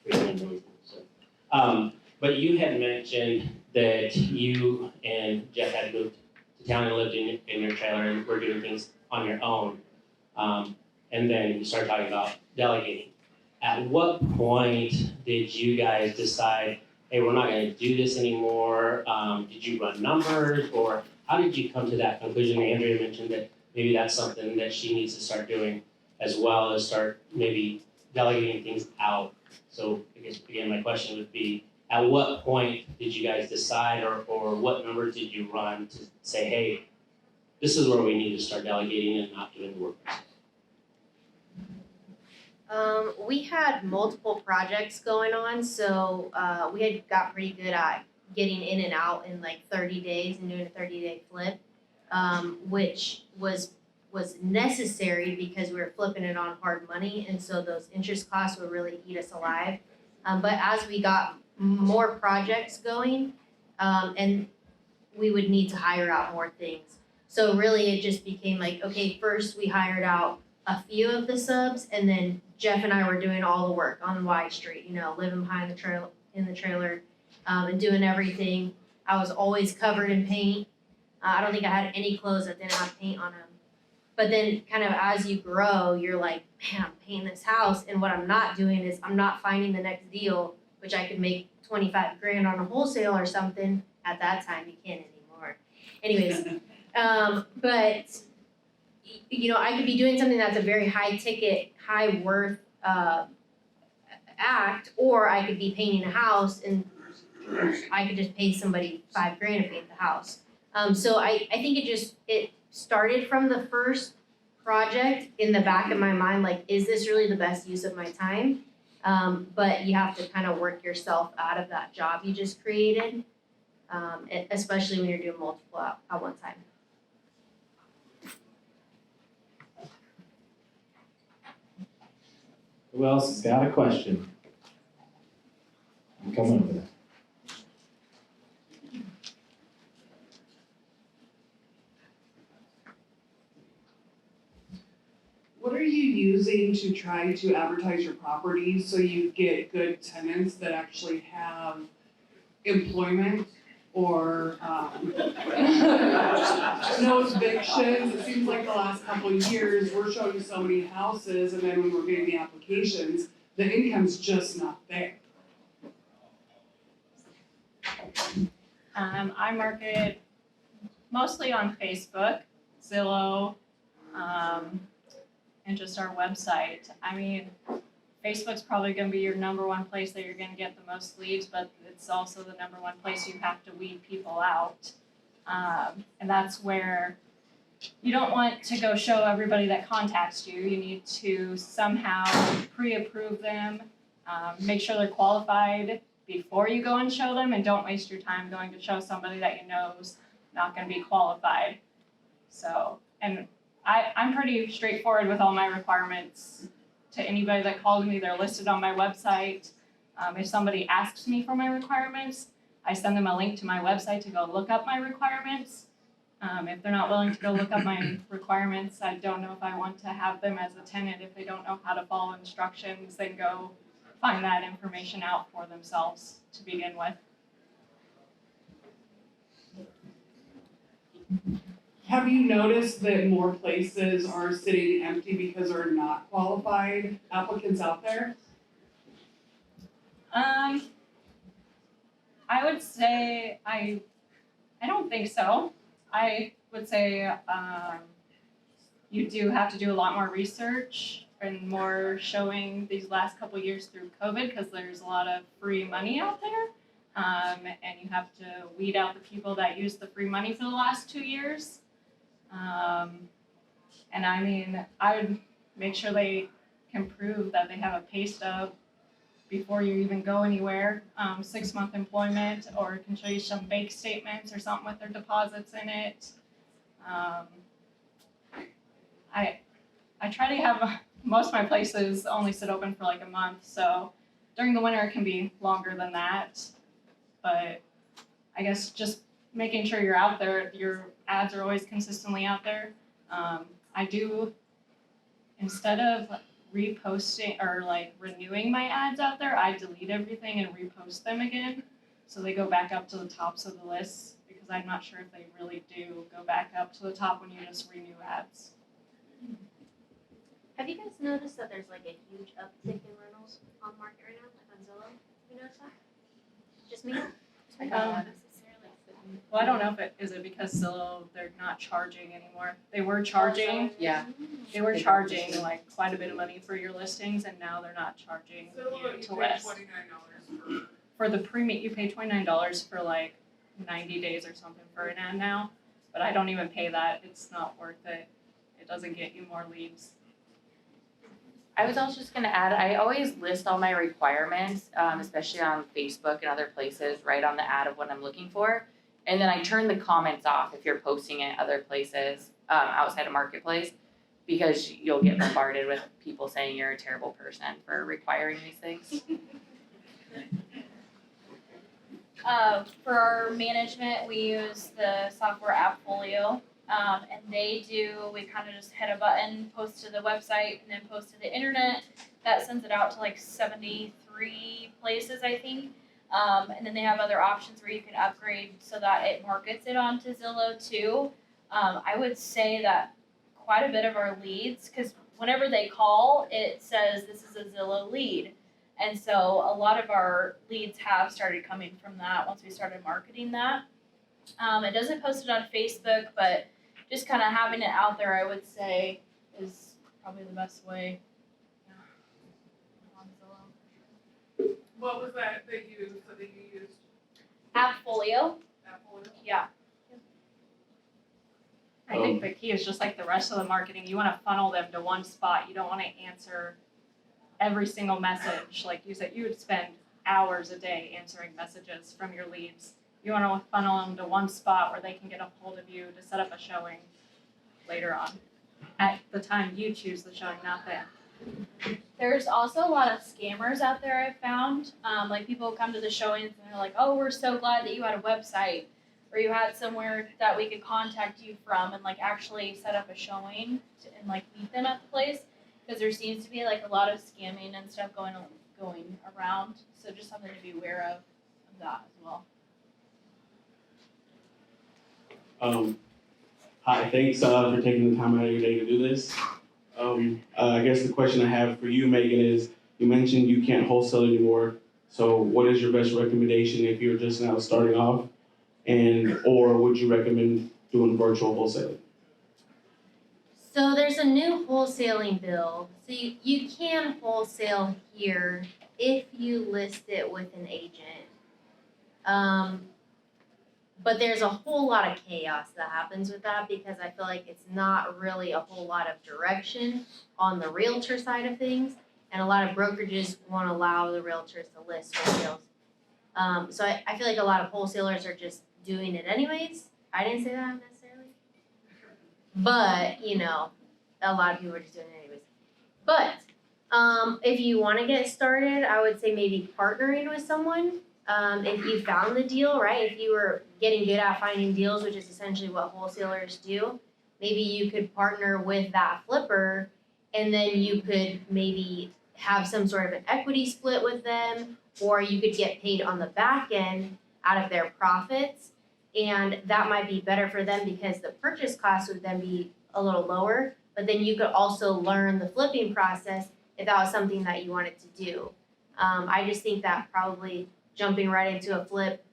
freaking amazing. So, but you had mentioned that you and Jeff had moved to town and lived in your trailer and were doing things on your own. And then you started talking about delegating. At what point did you guys decide, hey, we're not going to do this anymore? Did you run numbers, or how did you come to that conclusion? Andrea mentioned that maybe that's something that she needs to start doing, as well as start maybe delegating things out. So I guess, again, my question would be, at what point did you guys decide, or what numbers did you run to say, hey, this is where we need to start delegating and not doing the work? We had multiple projects going on, so we had got pretty good at getting in and out in like 30 days and doing a 30-day flip, which was necessary because we were flipping it on hard money, and so those interest costs would really eat us alive. But as we got more projects going, and we would need to hire out more things. So really it just became like, okay, first we hired out a few of the subs, and then Jeff and I were doing all the work on Y Street, you know, living behind the trailer, and doing everything. I was always covered in paint. I don't think I had any clothes that didn't have paint on them. But then kind of as you grow, you're like, man, I'm painting this house, and what I'm not doing is I'm not finding the next deal, which I could make 25 grand on a wholesale or something. At that time, you can't anymore. Anyways, but you know, I could be doing something that's a very high ticket, high worth act, or I could be painting a house and I could just pay somebody $5 grand to paint the house. So I think it started from the first project in the back of my mind, like, is this really the best use of my time? But you have to kind of work yourself out of that job you just created, especially when you're doing multiple at one time. Who else has got a question? I'm coming over there. What are you using to try to advertise your properties so you get good tenants that actually have employment or no evictions? It seems like the last couple of years, we're showing so many houses, and then when we're getting the applications, the income's just not there. I market mostly on Facebook, Zillow, and just our website. I mean, Facebook's probably gonna be your #1 place that you're gonna get the most leads, but it's also the #1 place you have to weed people out. And that's where you don't want to go show everybody that contacts you. You need to somehow pre-approve them, make sure they're qualified before you go and show them, and don't waste your time going to show somebody that you know is not gonna be qualified. So, and I'm pretty straightforward with all my requirements. To anybody that calls me, they're listed on my website. If somebody asks me for my requirements, I send them a link to my website to go look up my requirements. If they're not willing to go look up my requirements, I don't know if I want to have them as a tenant. If they don't know how to follow instructions, then go find that information out for themselves to begin with. Have you noticed that more places are sitting empty because there are not qualified applicants out there? I would say I don't think so. I would say you do have to do a lot more research and more showing these last couple years through COVID, because there's a lot of free money out there, and you have to weed out the people that use the free money for the last 2 years. And I mean, I would make sure they can prove that they have a pay stub before you even go anywhere, 6-month employment, or can show you some bank statements or something with their deposits in it. I try to have most of my places only sit open for like a month, so during the winter it can be longer than that. But I guess just making sure you're out there, your ads are always consistently out there. I do, instead of reposting or like renewing my ads out there, I delete everything and repost them again, so they go back up to the tops of the lists, because I'm not sure if they really do go back up to the top when you just renew ads. Have you guys noticed that there's like a huge uptick in rentals on the market right now, like on Zillow? You notice that? Just me? Well, I don't know if it is because Zillow, they're not charging anymore. They were charging. Yeah. They were charging like quite a bit of money for your listings, and now they're not charging you to list. for the premium, you pay $29 for like 90 days or something for an ad now, but I don't even pay that. It's not worth it. It doesn't get you more leads. I was also just gonna add, I always list all my requirements, especially on Facebook and other places, right on the ad of what I'm looking for. And then I turn the comments off if you're posting it other places, outside of Marketplace, because you'll get bombarded with people saying you're a terrible person for requiring these things. For our management, we use the software Appfolio. And we kind of just hit a button, post to the website, and then post to the internet. That sends it out to like 73 places, I think. And then they have other options where you can upgrade so that it markets it onto Zillow too. I would say that quite a bit of our leads, because whenever they call, it says this is a Zillow lead. And so a lot of our leads have started coming from that once we started marketing that. It doesn't post it on Facebook, but just kind of having it out there, I would say, is probably the best way. On Zillow. What was that you used? Appfolio. Yeah. I think the key is just like the rest of the marketing. You want to funnel them to one spot. You don't want to answer every single message. Like you said, you would spend hours a day answering messages from your leads. You want to funnel them to one spot where they can get a hold of you to set up a showing later on, at the time you choose the showing, not them. There's also a lot of scammers out there I've found. Like people come to the showings and they're like, oh, we're so glad that you had a website or you had somewhere that we could contact you from and like actually set up a showing and like meet them at the place. Because there seems to be like a lot of scamming and stuff going around. So just something to be aware of that as well. Hi, thanks for taking the time out of your day to do this. I guess the question I have for you, Megan, is you mentioned you can't wholesale anymore. So what is your best recommendation if you're just now starting off? Or would you recommend doing virtual wholesaling? So there's a new wholesaling bill. So you can wholesale here if you list it with an agent. But there's a whole lot of chaos that happens with that because I feel like it's not really a whole lot of direction on the realtor side of things. And a lot of brokerages won't allow the realtors to list wholesales. So I feel like a lot of wholesalers are just doing it anyways. I didn't say that necessarily. But, you know, a lot of people are just doing it anyways. But if you want to get started, I would say maybe partnering with someone. If you found the deal, right? If you were getting good at finding deals, which is essentially what wholesalers do, maybe you could partner with that flipper and then you could maybe have some sort of an equity split with them, or you could get paid on the back end out of their profits. And that might be better for them because the purchase cost would then be a little lower, but then you could also learn the flipping process if that was something that you wanted to do. I just think that probably jumping right into a flip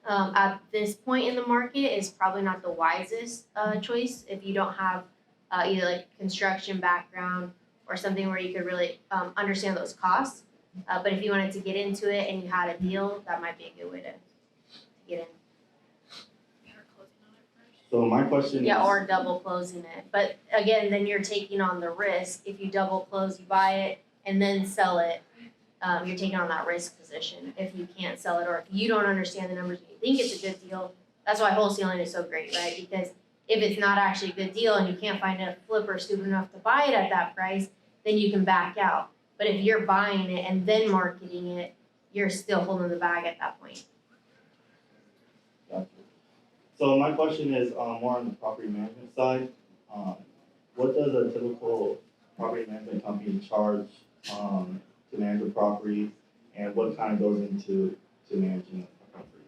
at this point in the market is probably not the wisest choice if you don't have either like construction background or something where you could really understand those costs. But if you wanted to get into it and you had a deal, that might be a good way to get in. So my question is. Yeah, or double closing it. But again, then you're taking on the risk. If you double close, you buy it and then sell it, you're taking on that risk position if you can't sell it or if you don't understand the numbers and you think it's a good deal. That's why wholesaling is so great, right? Because if it's not actually a good deal and you can't find a flipper stupid enough to buy it at that price, then you can back out. But if you're buying it and then marketing it, you're still holding the bag at that point. Gotcha. So my question is more on the property management side. What does a typical property management company charge to manage a property, and what kind of goes into managing a property?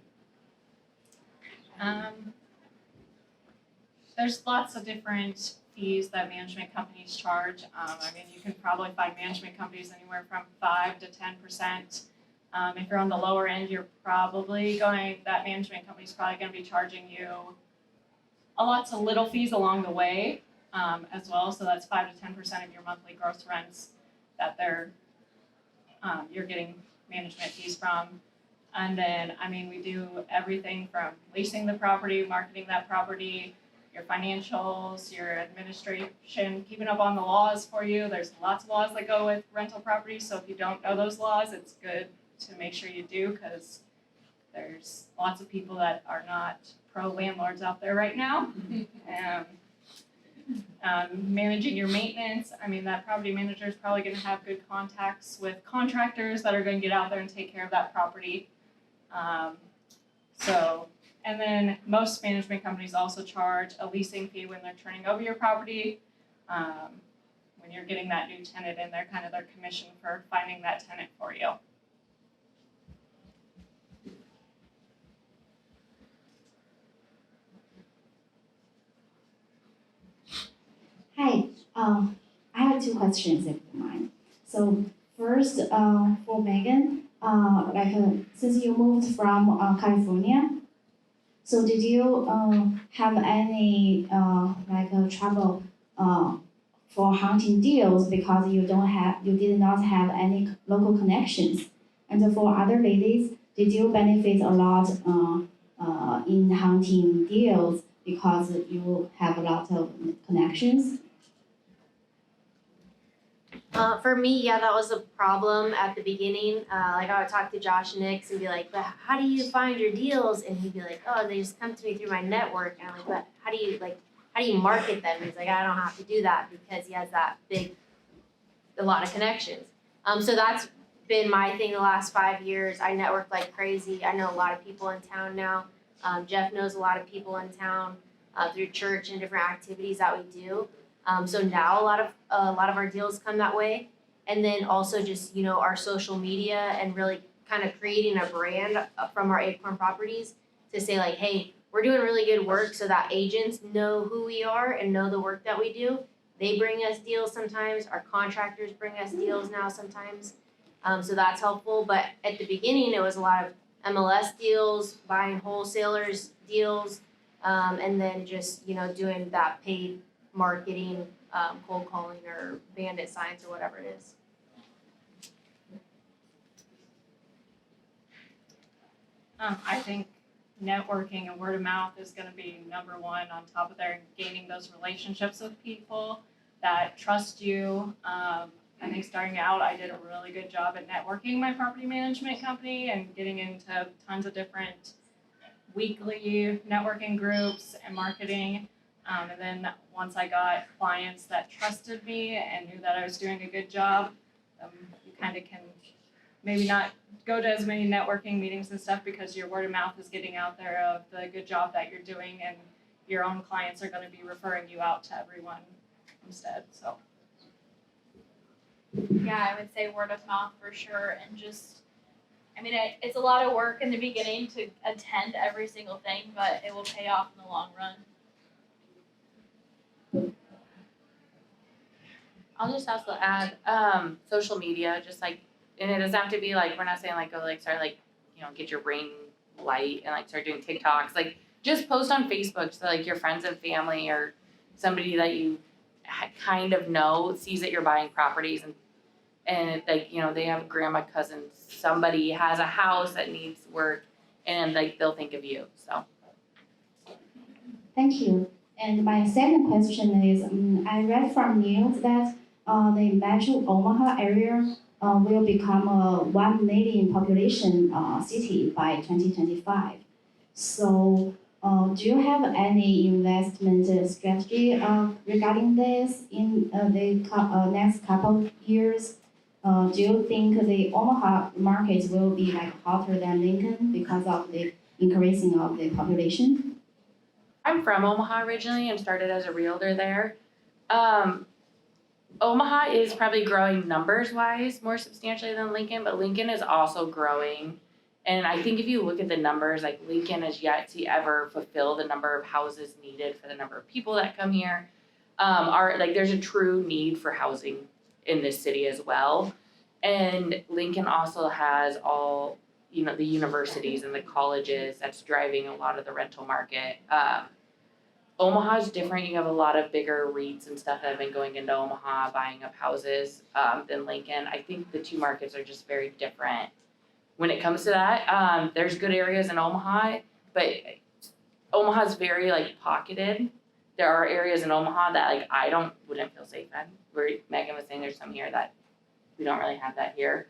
There's lots of different fees that management companies charge. I mean, you can probably find management companies anywhere from 5 to 10%. If you're on the lower end, that management company's probably going to be charging you lots of little fees along the way as well. So that's 5 to 10% of your monthly gross rents that you're getting management fees from. And then, I mean, we do everything from leasing the property, marketing that property, your financials, your administration, keeping up on the laws for you. There's lots of laws that go with rental properties, so if you don't know those laws, it's good to make sure you do, because there's lots of people that are not pro landlords out there right now. Managing your maintenance, I mean, that property manager is probably gonna have good contacts with contractors that are gonna get out there and take care of that property. And then most management companies also charge a leasing fee when they're turning over your property. When you're getting that new tenant in, they're kind of their commission for finding that tenant for you. Hi, I have two questions if you don't mind. So first, for Megan, since you moved from California, so did you have any trouble for hunting deals because you did not have any local connections? And for other ladies, did you benefit a lot in hunting deals because you have a lot of connections? For me, yeah, that was a problem at the beginning. Like I would talk to Josh Nix and be like, but how do you find your deals? And he'd be like, oh, they just come to me through my network. And I'm like, but how do you market them? And he's like, I don't have to do that because he has a lot of connections. So that's been my thing the last 5 years. I network like crazy. I know a lot of people in town now. Jeff knows a lot of people in town through church and different activities that we do. So now a lot of our deals come that way, and then also just our social media and really kind of creating a brand from our Acorn properties to say like, hey, we're doing really good work, so that agents know who we are and know the work that we do. They bring us deals sometimes. Our contractors bring us deals now sometimes. So that's helpful. But at the beginning, it was a lot of MLS deals, buying wholesalers deals, and then just doing that paid marketing, cold calling or bandit signs or whatever it is. I think networking and word of mouth is going to be number one on top of there, and gaining those relationships with people that trust you. I think starting out, I did a really good job at networking my property management company and getting into tons of different weekly networking groups and marketing. And then once I got clients that trusted me and knew that I was doing a good job, you kind of can maybe not go to as many networking meetings and stuff because your word of mouth is getting out there of the good job that you're doing, and your own clients are going to be referring you out to everyone instead. So Yeah, I would say word of mouth for sure, and just, I mean, it's a lot of work in the beginning to attend every single thing, but it will pay off in the long run. I'll just also add, social media, just like, and it doesn't have to be like, we're not saying like, go like start like, get your ring light and like start doing TikToks, like just post on Facebook so like your friends and family or somebody that you kind of know sees that you're buying properties and like, they have grandma, cousins, somebody has a house that needs work and like they'll think of you, so. Thank you. And my second question is, I read from news that the Metro Omaha area will become a 1 million population city by 2025. So do you have any investment strategy regarding this in the next couple of years? Do you think the Omaha market will be like hotter than Lincoln because of the increasing of the population? I'm from Omaha originally and started as a realtor there. Omaha is probably growing numbers-wise more substantially than Lincoln, but Lincoln is also growing. And I think if you look at the numbers, like Lincoln has yet to ever fulfill the number of houses needed for the number of people that come here. There's a true need for housing in this city as well. And Lincoln also has all, the universities and the colleges that's driving a lot of the rental market. Omaha's different. You have a lot of bigger REITs and stuff that have been going into Omaha, buying up houses than Lincoln. I think the two markets are just very different when it comes to that. There's good areas in Omaha, but Omaha's very like pocketed. There are areas in Omaha that like wouldn't feel safe in. Where Megan was saying there's some here that we don't really have that here.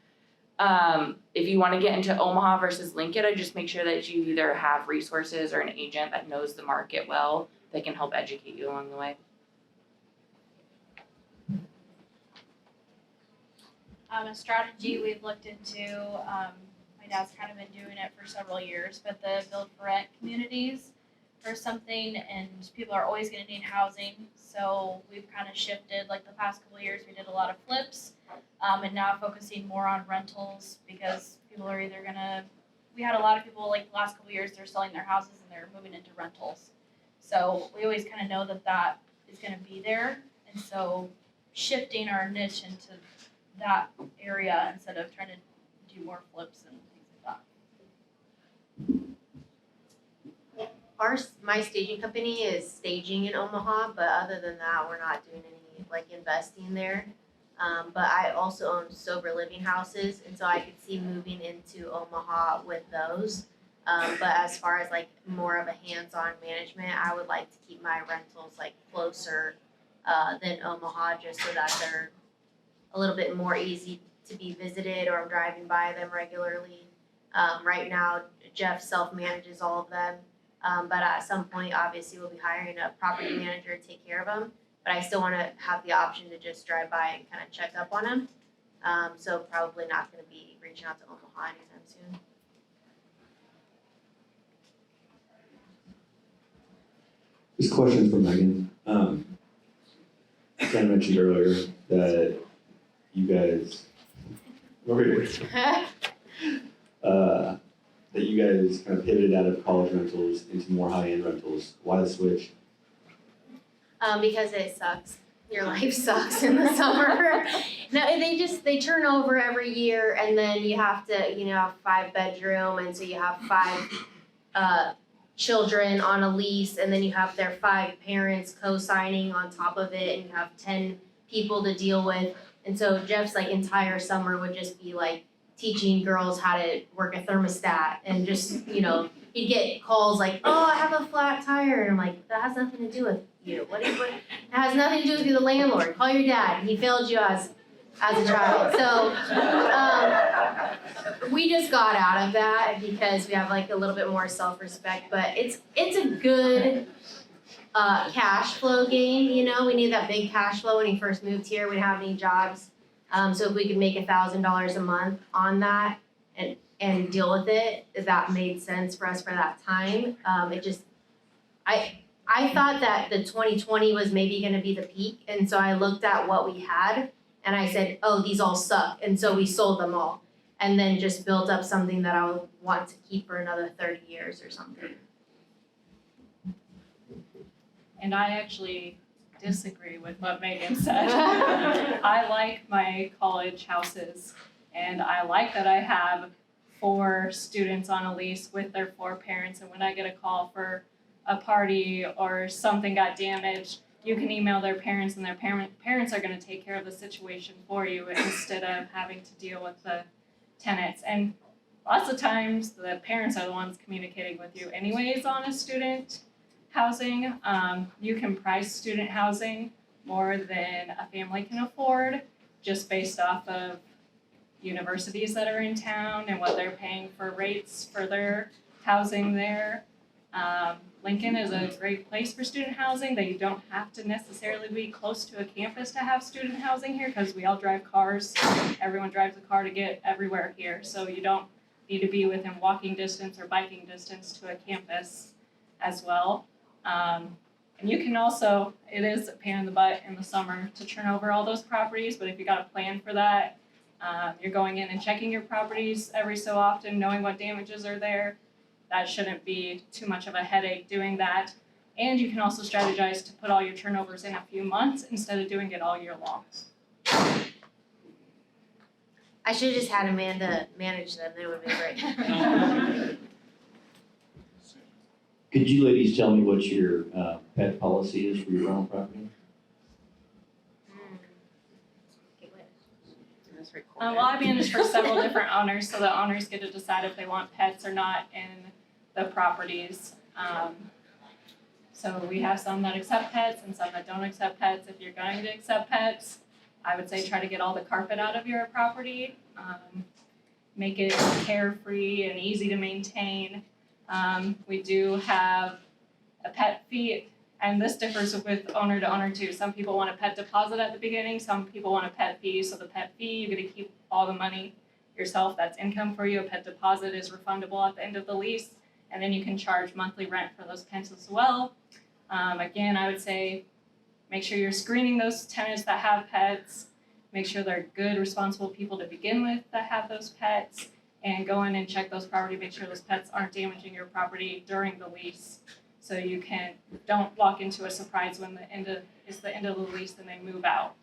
If you want to get into Omaha versus Lincoln, I just make sure that you either have resources or an agent that knows the market well that can help educate you along the way. A strategy we've looked into, my dad's kind of been doing it for several years, but the build for rent communities are something, and people are always going to need housing. So we've kind of shifted, like the past couple of years, we did a lot of flips, and now focusing more on rentals because people are either we had a lot of people like the last couple of years, they're selling their houses and they're moving into rentals. So we always kind of know that is going to be there. And so shifting our niche into that area instead of trying to do more flips and things like that. My staging company is staging in Omaha, but other than that, we're not doing any like investing there. But I also own sober living houses, and so I could see moving into Omaha with those. But as far as like more of a hands-on management, I would like to keep my rentals like closer than Omaha, just so that they're a little bit more easy to be visited, or I'm driving by them regularly. Right now, Jeff self-manages all of them. But at some point, obviously, we'll be hiring a property manager to take care of them. But I still want to have the option to just drive by and kind of check up on them. So probably not going to be reaching out to Omaha anytime soon. This question's for Megan. Ken mentioned earlier that you guys, that you guys kind of pivoted out of college rentals into more high-end rentals. Why the switch? Because it sucks. Your life sucks in the summer. No, they turn over every year, and then you have to, have 5-bedroom, and so you have 5 children on a lease, and then you have their 5 parents co-signing on top of it, and you have 10 people to deal with. And so Jeff's like entire summer would just be like teaching girls how to work a thermostat, and just, he'd get calls like, oh, I have a flat tire, and I'm like, that has nothing to do with you. What? It has nothing to do with you, the landlord. Call your dad. He failed you as a child. So we just got out of that because we have like a little bit more self-respect. But it's a good cash flow game. We need that big cash flow. When he first moved here, we didn't have any jobs. So if we could make $1,000 a month on that and deal with it, that made sense for us for that time. I thought that the 2020 was maybe going to be the peak, and so I looked at what we had, and I said, oh, these all suck, and so we sold them all, and then just built up something that I would want to keep for another 30 years or something. And I actually disagree with what Megan said. I like my college houses, and I like that I have 4 students on a lease with their 4 parents, and when I get a call for a party or something got damaged, you can email their parents, and their parents are going to take care of the situation for you instead of having to deal with the tenants. And lots of times the parents are the ones communicating with you anyways on a student housing. You can price student housing more than a family can afford, just based off of universities that are in town and what they're paying for rates for their housing there. Lincoln is a great place for student housing, that you don't have to necessarily be close to a campus to have student housing here, because we all drive cars. Everyone drives a car to get everywhere here, so you don't need to be within walking distance or biking distance to a campus as well. And you can also, it is a pain in the butt in the summer to turn over all those properties, but if you got a plan for that, you're going in and checking your properties every so often, knowing what damages are there. That shouldn't be too much of a headache doing that. And you can also strategize to put all your turnovers in a few months instead of doing it all year long. I should have just had Amanda manage them. They would have been great. Could you ladies tell me what your pet policy is for your rental property? is recorded. Well, I manage for several different owners, so the owners get to decide if they want pets or not in the properties. So we have some that accept pets and some that don't accept pets. If you're going to accept pets, I would say try to get all the carpet out of your property. Make it carefree and easy to maintain. We do have a pet fee, and this differs with owner to owner too. Some people want a pet deposit at the beginning, some people want a pet fee. So the pet fee, you're gonna keep all the money yourself, that's income for you. A pet deposit is refundable at the end of the lease, and then you can charge monthly rent for those pets as well. Again, I would say make sure you're screening those tenants that have pets, make sure they're good, responsible people to begin with that have those pets, and go in and check those property, make sure those pets aren't damaging your property during the lease. So you don't walk into a surprise when it's the end of the lease and they move out.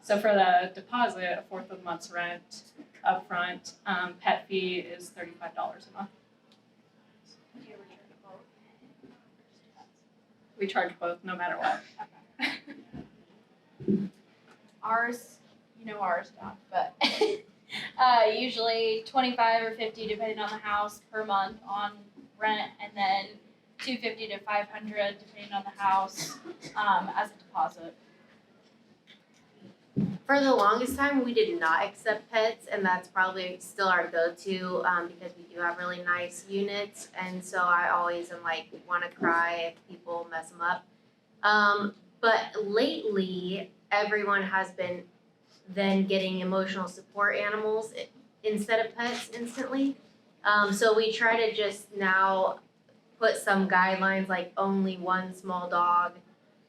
So for the deposit, a fourth of a month's rent upfront, pet fee is $35 a month. We charge both no matter what. Ours, you know ours, Doc, but usually 25 or 50 depending on the house per month on rent, and then 250 to 500 depending on the house as a deposit. For the longest time, we did not accept pets, and that's probably still our go-to because we do have really nice units, and so I always am like want to cry if people mess them up. But lately, everyone has been then getting emotional support animals instead of pets instantly. So we try to just now put some guidelines like only one small dog,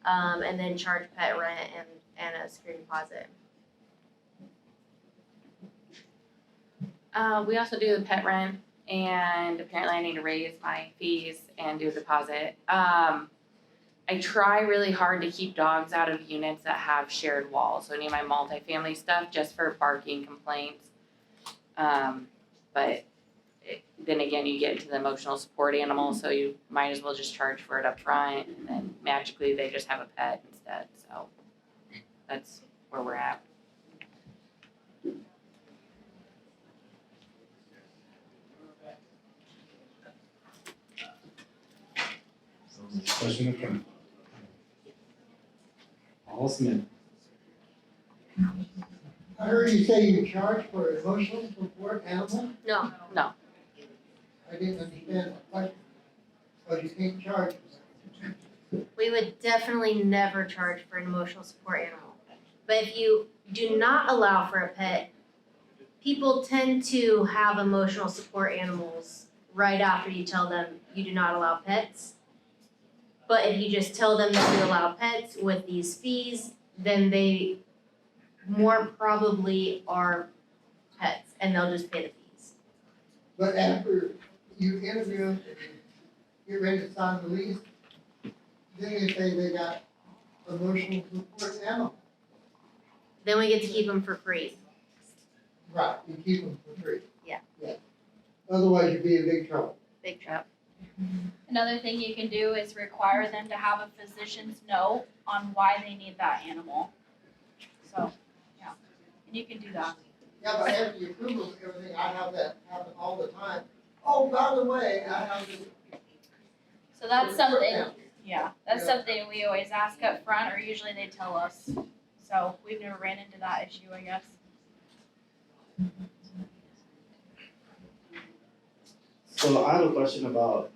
and then charge pet rent and a security deposit. We also do the pet rent, and apparently I need to raise my fees and do a deposit. I try really hard to keep dogs out of units that have shared walls, so any of my multifamily stuff just for barking complaints. But then again, you get into the emotional support animal, so you might as well just charge for it up front, and then magically they just have a pet instead, so that's where we're at. Question in front. Paul Smith. I heard you say you charge for emotional support animal? No. I didn't understand the question. But you can't charge for that. We would definitely never charge for an emotional support animal. But if you do not allow for a pet, people tend to have emotional support animals right after you tell them you do not allow pets. But if you just tell them that you allow pets with these fees, then they more probably are pets and they'll just pay the fees. But after you interview them, you're ready to sign the lease, then you say they got emotional support animal. Then we get to keep them for free. Right, you keep them for free. Yeah. Otherwise you'd be in big trouble. Big trouble. Another thing you can do is require them to have a physician's note on why they need that animal. So, yeah, and you can do that. Yeah, but after you approve of everything, I have that happen all the time. Oh, by the way, I have this. So that's something, yeah, that's something we always ask up front, or usually they tell us. So we've never ran into that issue, I guess. So I have a question about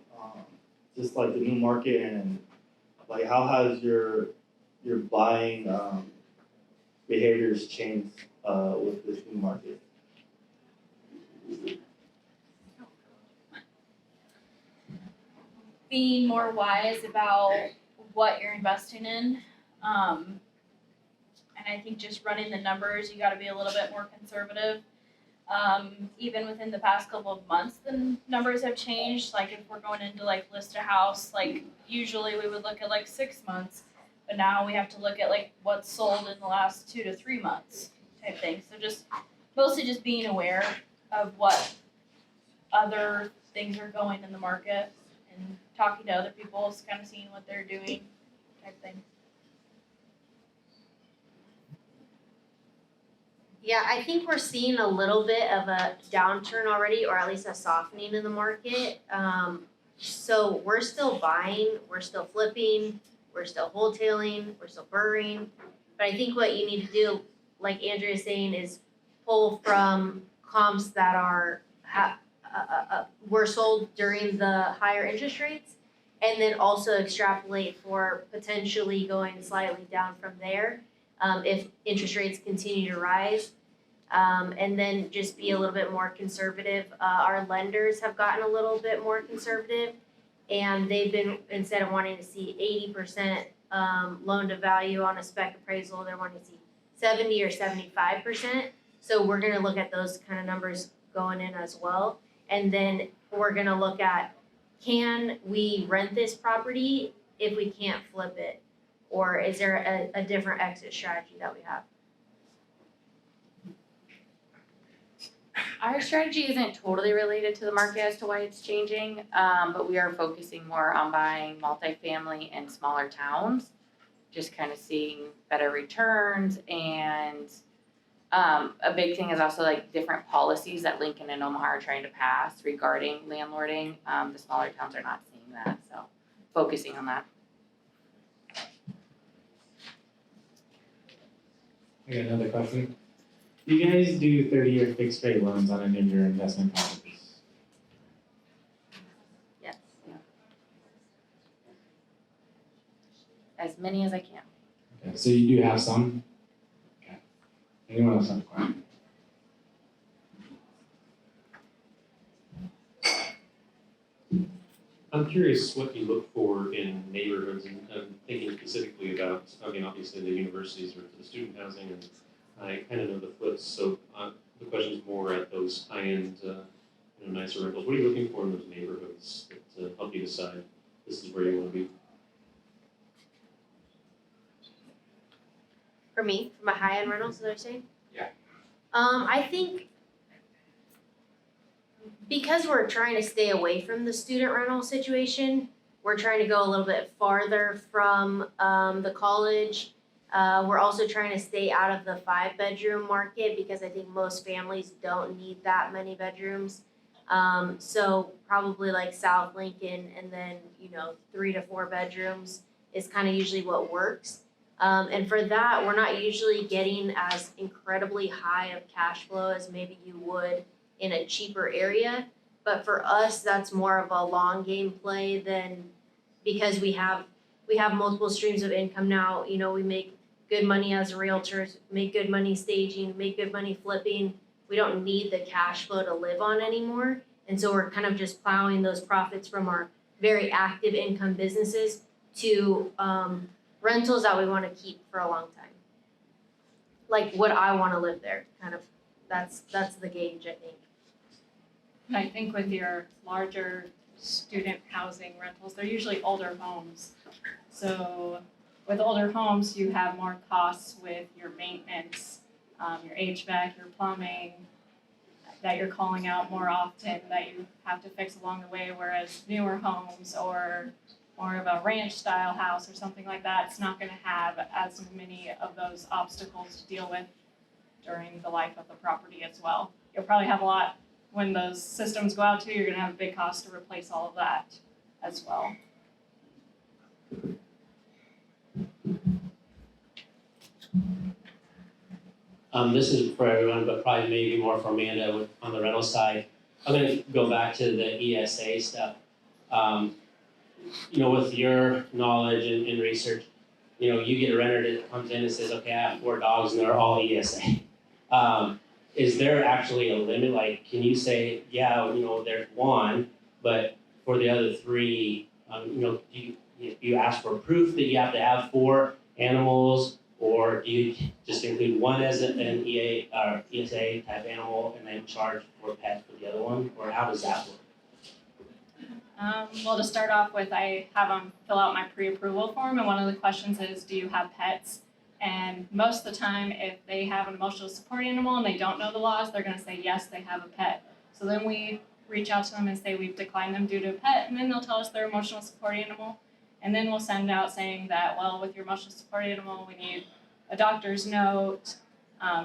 just like the new market and like how has your buying behaviors changed with this new market? Being more wise about what you're investing in. And I think just running the numbers, you gotta be a little bit more conservative. Even within the past couple of months, the numbers have changed. Like if we're going into like list a house, like usually we would look at like 6 months, but now we have to look at like what's sold in the last 2 to 3 months type thing. So just mostly just being aware of what other things are going in the market and talking to other people, kind of seeing what they're doing type thing. Yeah, I think we're seeing a little bit of a downturn already, or at least a softening in the market. So we're still buying, we're still flipping, we're still wholesaling, we're still burring. But I think what you need to do, like Andrea is saying, is pull from comps that are were sold during the higher interest rates, and then also extrapolate for potentially going slightly down from there if interest rates continue to rise. And then just be a little bit more conservative. Our lenders have gotten a little bit more conservative, and they've been, instead of wanting to see 80% loan to value on a spec appraisal, they're wanting to see 70 or 75%. So we're gonna look at those kind of numbers going in as well. And then we're gonna look at, can we rent this property if we can't flip it? Or is there a different exit strategy that we have? Our strategy isn't totally related to the market as to why it's changing, but we are focusing more on buying multifamily in smaller towns, just kind of seeing better returns. And a big thing is also like different policies that Lincoln and Omaha are trying to pass regarding landlording. The smaller towns are not seeing that, so focusing on that. I got another question. Do you guys do 30-year fixed rate loans on any of your investment properties? Yes. As many as I can. Okay, so you do have some? Okay. Anyone else have a question? I'm curious what you look for in neighborhoods, and I'm thinking specifically about, I mean, obviously the universities or the student housing, and I kind of know the flips, so the question is more at those high-end, nicer rentals. What are you looking for in those neighborhoods that help you decide this is where you want to be? For me, from a high-end rental, so they're saying? Yeah. I think because we're trying to stay away from the student rental situation, we're trying to go a little bit farther from the college. We're also trying to stay out of the 5-bedroom market because I think most families don't need that many bedrooms. So probably like South Lincoln, and then 3 to 4 bedrooms is kind of usually what works. And for that, we're not usually getting as incredibly high of cash flow as maybe you would in a cheaper area. But for us, that's more of a long game play than, because we have multiple streams of income now. We make good money as realtors, make good money staging, make good money flipping. We don't need the cash flow to live on anymore. And so we're kind of just plowing those profits from our very active income businesses to rentals that we want to keep for a long time. Like, would I want to live there? Kind of, that's the gauge, I think. And I think with your larger student housing rentals, they're usually older homes. So with older homes, you have more costs with your maintenance, your HVAC, your plumbing, that you're calling out more often, that you have to fix along the way, whereas newer homes or more of a ranch style house or something like that, it's not gonna have as many of those obstacles to deal with during the life of the property as well. You'll probably have a lot, when those systems go out too, you're gonna have a big cost to replace all of that as well. This is for everyone, but probably maybe more for Amanda on the rental side. I'm gonna go back to the ESA stuff. With your knowledge and research, you get a renter that comes in and says, okay, I have 4 dogs and they're all ESA. Is there actually a limit? Like, can you say, yeah, there's 1, but for the other 3, you ask for proof that you have to have 4 animals, or do you just include one as an ESA type animal and then charge for pets for the other one, or how does that work? Well, to start off with, I have them fill out my pre-approval form, and one of the questions is, do you have pets? And most of the time, if they have an emotional support animal and they don't know the laws, they're gonna say, yes, they have a pet. So then we reach out to them and say, we've declined them due to a pet, and then they'll tell us their emotional support animal. And then we'll send out saying that, well, with your emotional support animal, we need a doctor's note,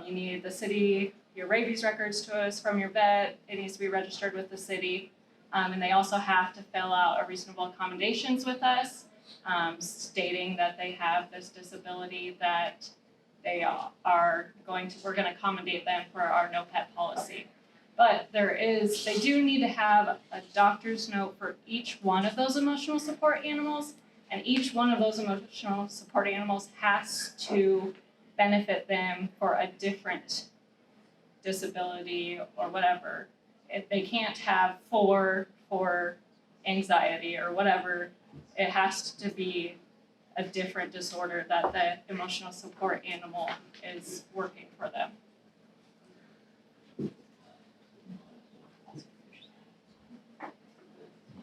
You need the city, your rabies records to us from your vet, it needs to be registered with the city. And they also have to fill out a reasonable accommodations with us, stating that they have this disability that we're gonna accommodate them for our no pet policy. But they do need to have a doctor's note for each one of those emotional support animals, and each one of those emotional support animals has to benefit them for a different disability or whatever. If they can't have 4 for anxiety or whatever, it has to be a different disorder that the emotional support animal is working for them.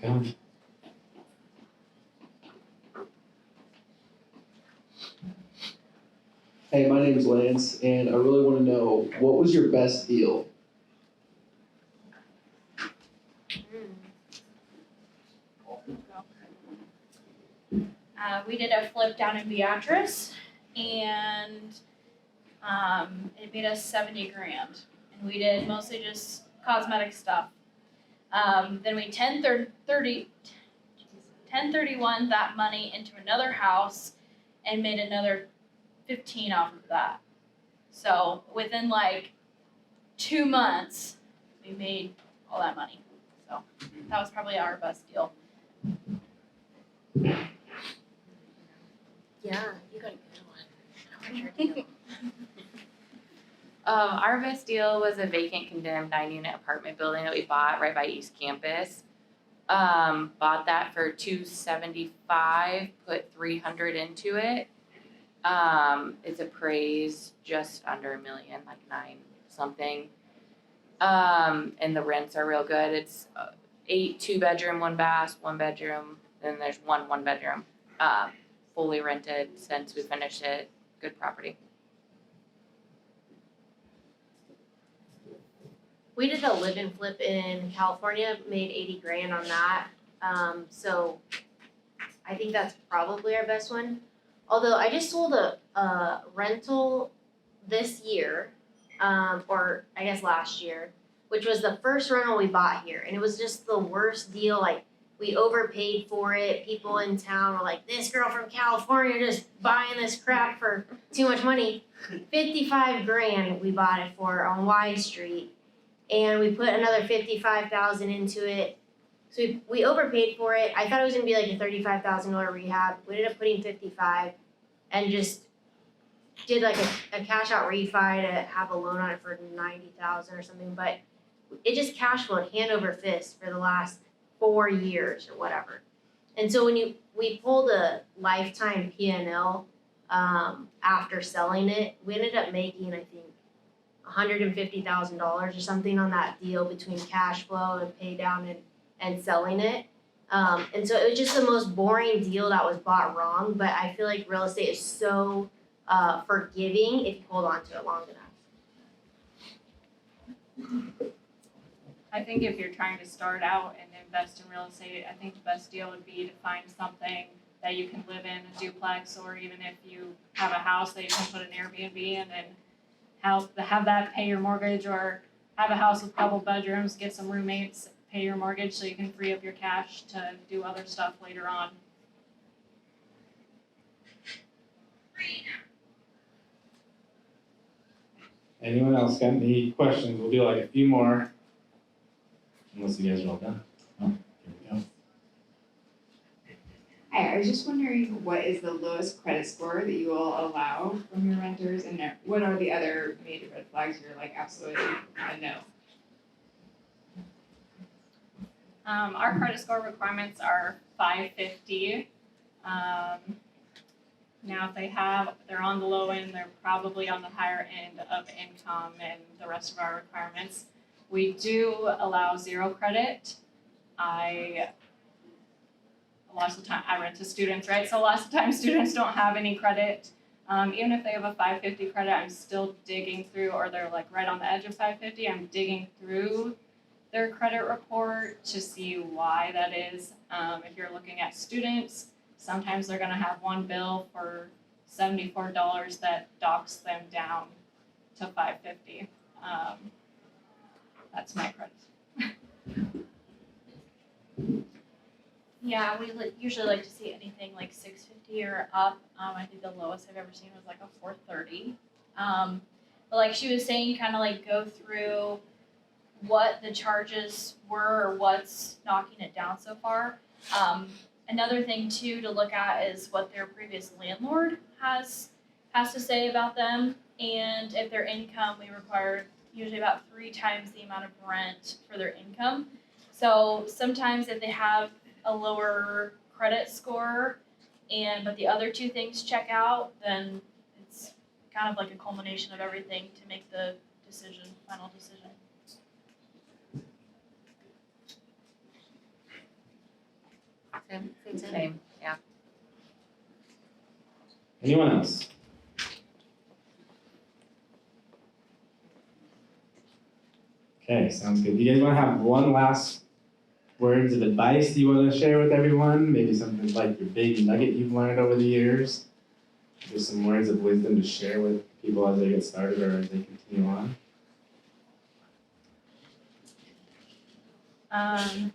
Go. Hey, my name's Lance, and I really want to know, what was your best deal? We did a flip down in Beatrice, and it made us 70 grand. And we did mostly just cosmetic stuff. Then we 1031 that money into another house and made another 15 off of that. So within like 2 months, we made all that money. So that was probably our best deal. Yeah, you got a good one. How was your deal? Our best deal was a vacant condemned 9-unit apartment building that we bought right by East Campus. Bought that for $275, put $300 into it. It's appraised just under $1 million, like 9 something. And the rents are real good. It's 8 2-bedroom, 1 bath, 1 bedroom, then there's 1 bedroom. Fully rented since we finished it. Good property. We did a live and flip in California, made 80 grand on that. So I think that's probably our best one. Although I just sold a rental this year, or I guess last year, which was the first rental we bought here, and it was just the worst deal. Like, we overpaid for it. People in town were like, "This girl from California just buying this crap for too much money." 55 grand we bought it for on Y Street, and we put another 55,000 into it. So we overpaid for it. I thought it was gonna be like a $35,000 rehab. We ended up putting 55, and just did like a cash out refi to have a loan on it for 90,000 or something. But it just cash flowed hand over fist for the last 4 years or whatever. And so when we pulled a lifetime P&L after selling it, we ended up making, I think, $150,000 or something on that deal between cash flow and pay down and selling it. And so it was just the most boring deal that was bought wrong, but I feel like real estate is so forgiving if you hold on to it long enough. I think if you're trying to start out and invest in real estate, I think the best deal would be to find something that you can live in, a duplex, or even if you have a house that you can put an Airbnb in and have that pay your mortgage, or have a house with a couple bedrooms, get some roommates, pay your mortgage so you can free up your cash to do other stuff later on. Anyone else got any questions? We'll do like a few more. Unless you guys are all done. Oh, here we go. Hi, I was just wondering, what is the lowest credit score that you will allow from your renters, and what are the other major red flags you're like absolutely no? Our credit score requirements are 550. Now if they're on the low end, they're probably on the higher end of income and the rest of our requirements. We do allow 0 credit. Lots of the time I rent to students, right? So lots of times students don't have any credit. Even if they have a 550 credit, I'm still digging through, or they're like right on the edge of 550, I'm digging through their credit report to see why that is. If you're looking at students, sometimes they're gonna have one bill for $74 that docks them down to 550. That's my credit. Yeah, we usually like to see anything like 650 or up. I think the lowest I've ever seen was like a 430. But like she was saying, kind of like go through what the charges were or what's knocking it down so far. Another thing too to look at is what their previous landlord has to say about them, and if their income, we require usually about 3 times the amount of rent for their income. So sometimes if they have a lower credit score but the other 2 things check out, then it's kind of like a culmination of everything to make the final decision. Same, yeah. Anyone else? Okay, sounds good. Do you guys want to have one last words of advice that you want to share with everyone? Maybe something like your big nugget you've learned over the years? Just some words of wisdom to share with people as they get started or as they continue on?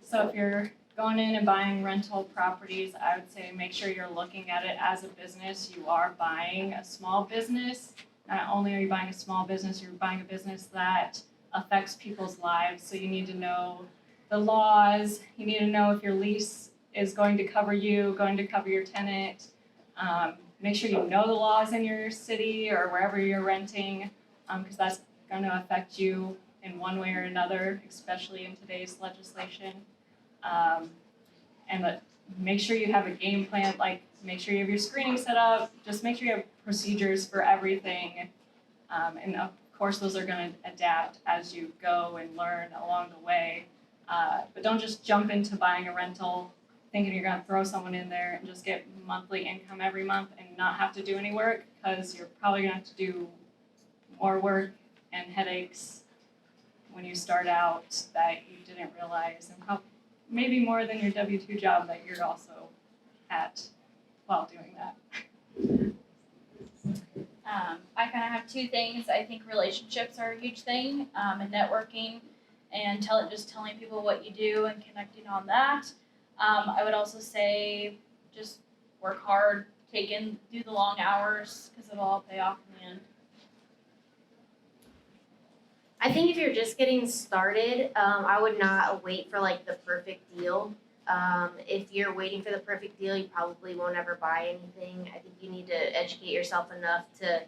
So if you're going in and buying rental properties, I would say make sure you're looking at it as a business. You are buying a small business. Not only are you buying a small business, you're buying a business that affects people's lives. So you need to know the laws. You need to know if your lease is going to cover you, going to cover your tenant. Make sure you know the laws in your city or wherever you're renting, because that's going to affect you in one way or another, especially in today's legislation. And make sure you have a game plan, like make sure you have your screening set up, just make sure you have procedures for everything. And of course, those are going to adapt as you go and learn along the way. But don't just jump into buying a rental thinking you're going to throw someone in there and just get monthly income every month and not have to do any work, because you're probably going to have to do more work and headaches when you start out that you didn't realize, and maybe more than your W-2 job that you're also at while doing that. I kind of have 2 things. I think relationships are a huge thing, and networking, and just telling people what you do and connecting on that. I would also say just work hard, do the long hours, because it'll all pay off in the end. I think if you're just getting started, I would not wait for like the perfect deal. If you're waiting for the perfect deal, you probably won't ever buy anything. I think you need to educate yourself enough to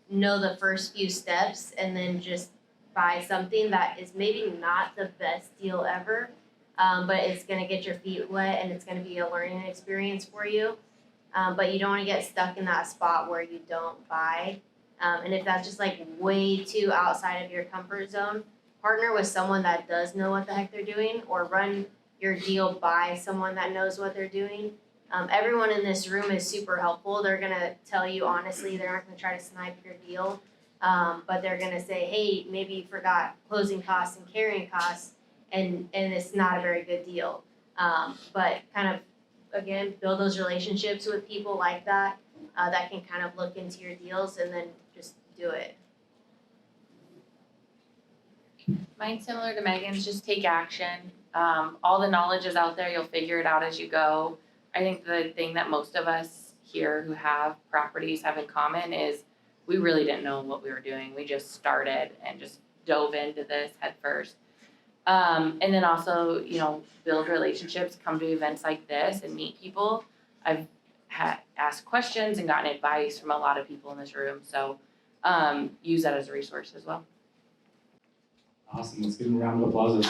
know the first few steps and then just buy something that is maybe not the best deal ever, but it's going to get your feet wet and it's going to be a learning experience for you. But you don't want to get stuck in that spot where you don't buy. And if that's just like way too outside of your comfort zone, partner with someone that does know what the heck they're doing, or run your deal by someone that knows what they're doing. Everyone in this room is super helpful. They're going to tell you honestly, they're not going to try to snipe your deal, but they're going to say, hey, maybe you forgot closing costs and carrying costs, and it's not a very good deal. But kind of, again, build those relationships with people like that, that can kind of look into your deals and then just do it. Mine's similar to Megan's, just take action. All the knowledge is out there, you'll figure it out as you go. I think the thing that most of us here who have properties have in common is we really didn't know what we were doing. We just started and just dove into this head first. And then also, build relationships, come to events like this and meet people. I've asked questions and gotten advice from a lot of people in this room, so use that as a resource as well. Awesome, let's give them a round of applause.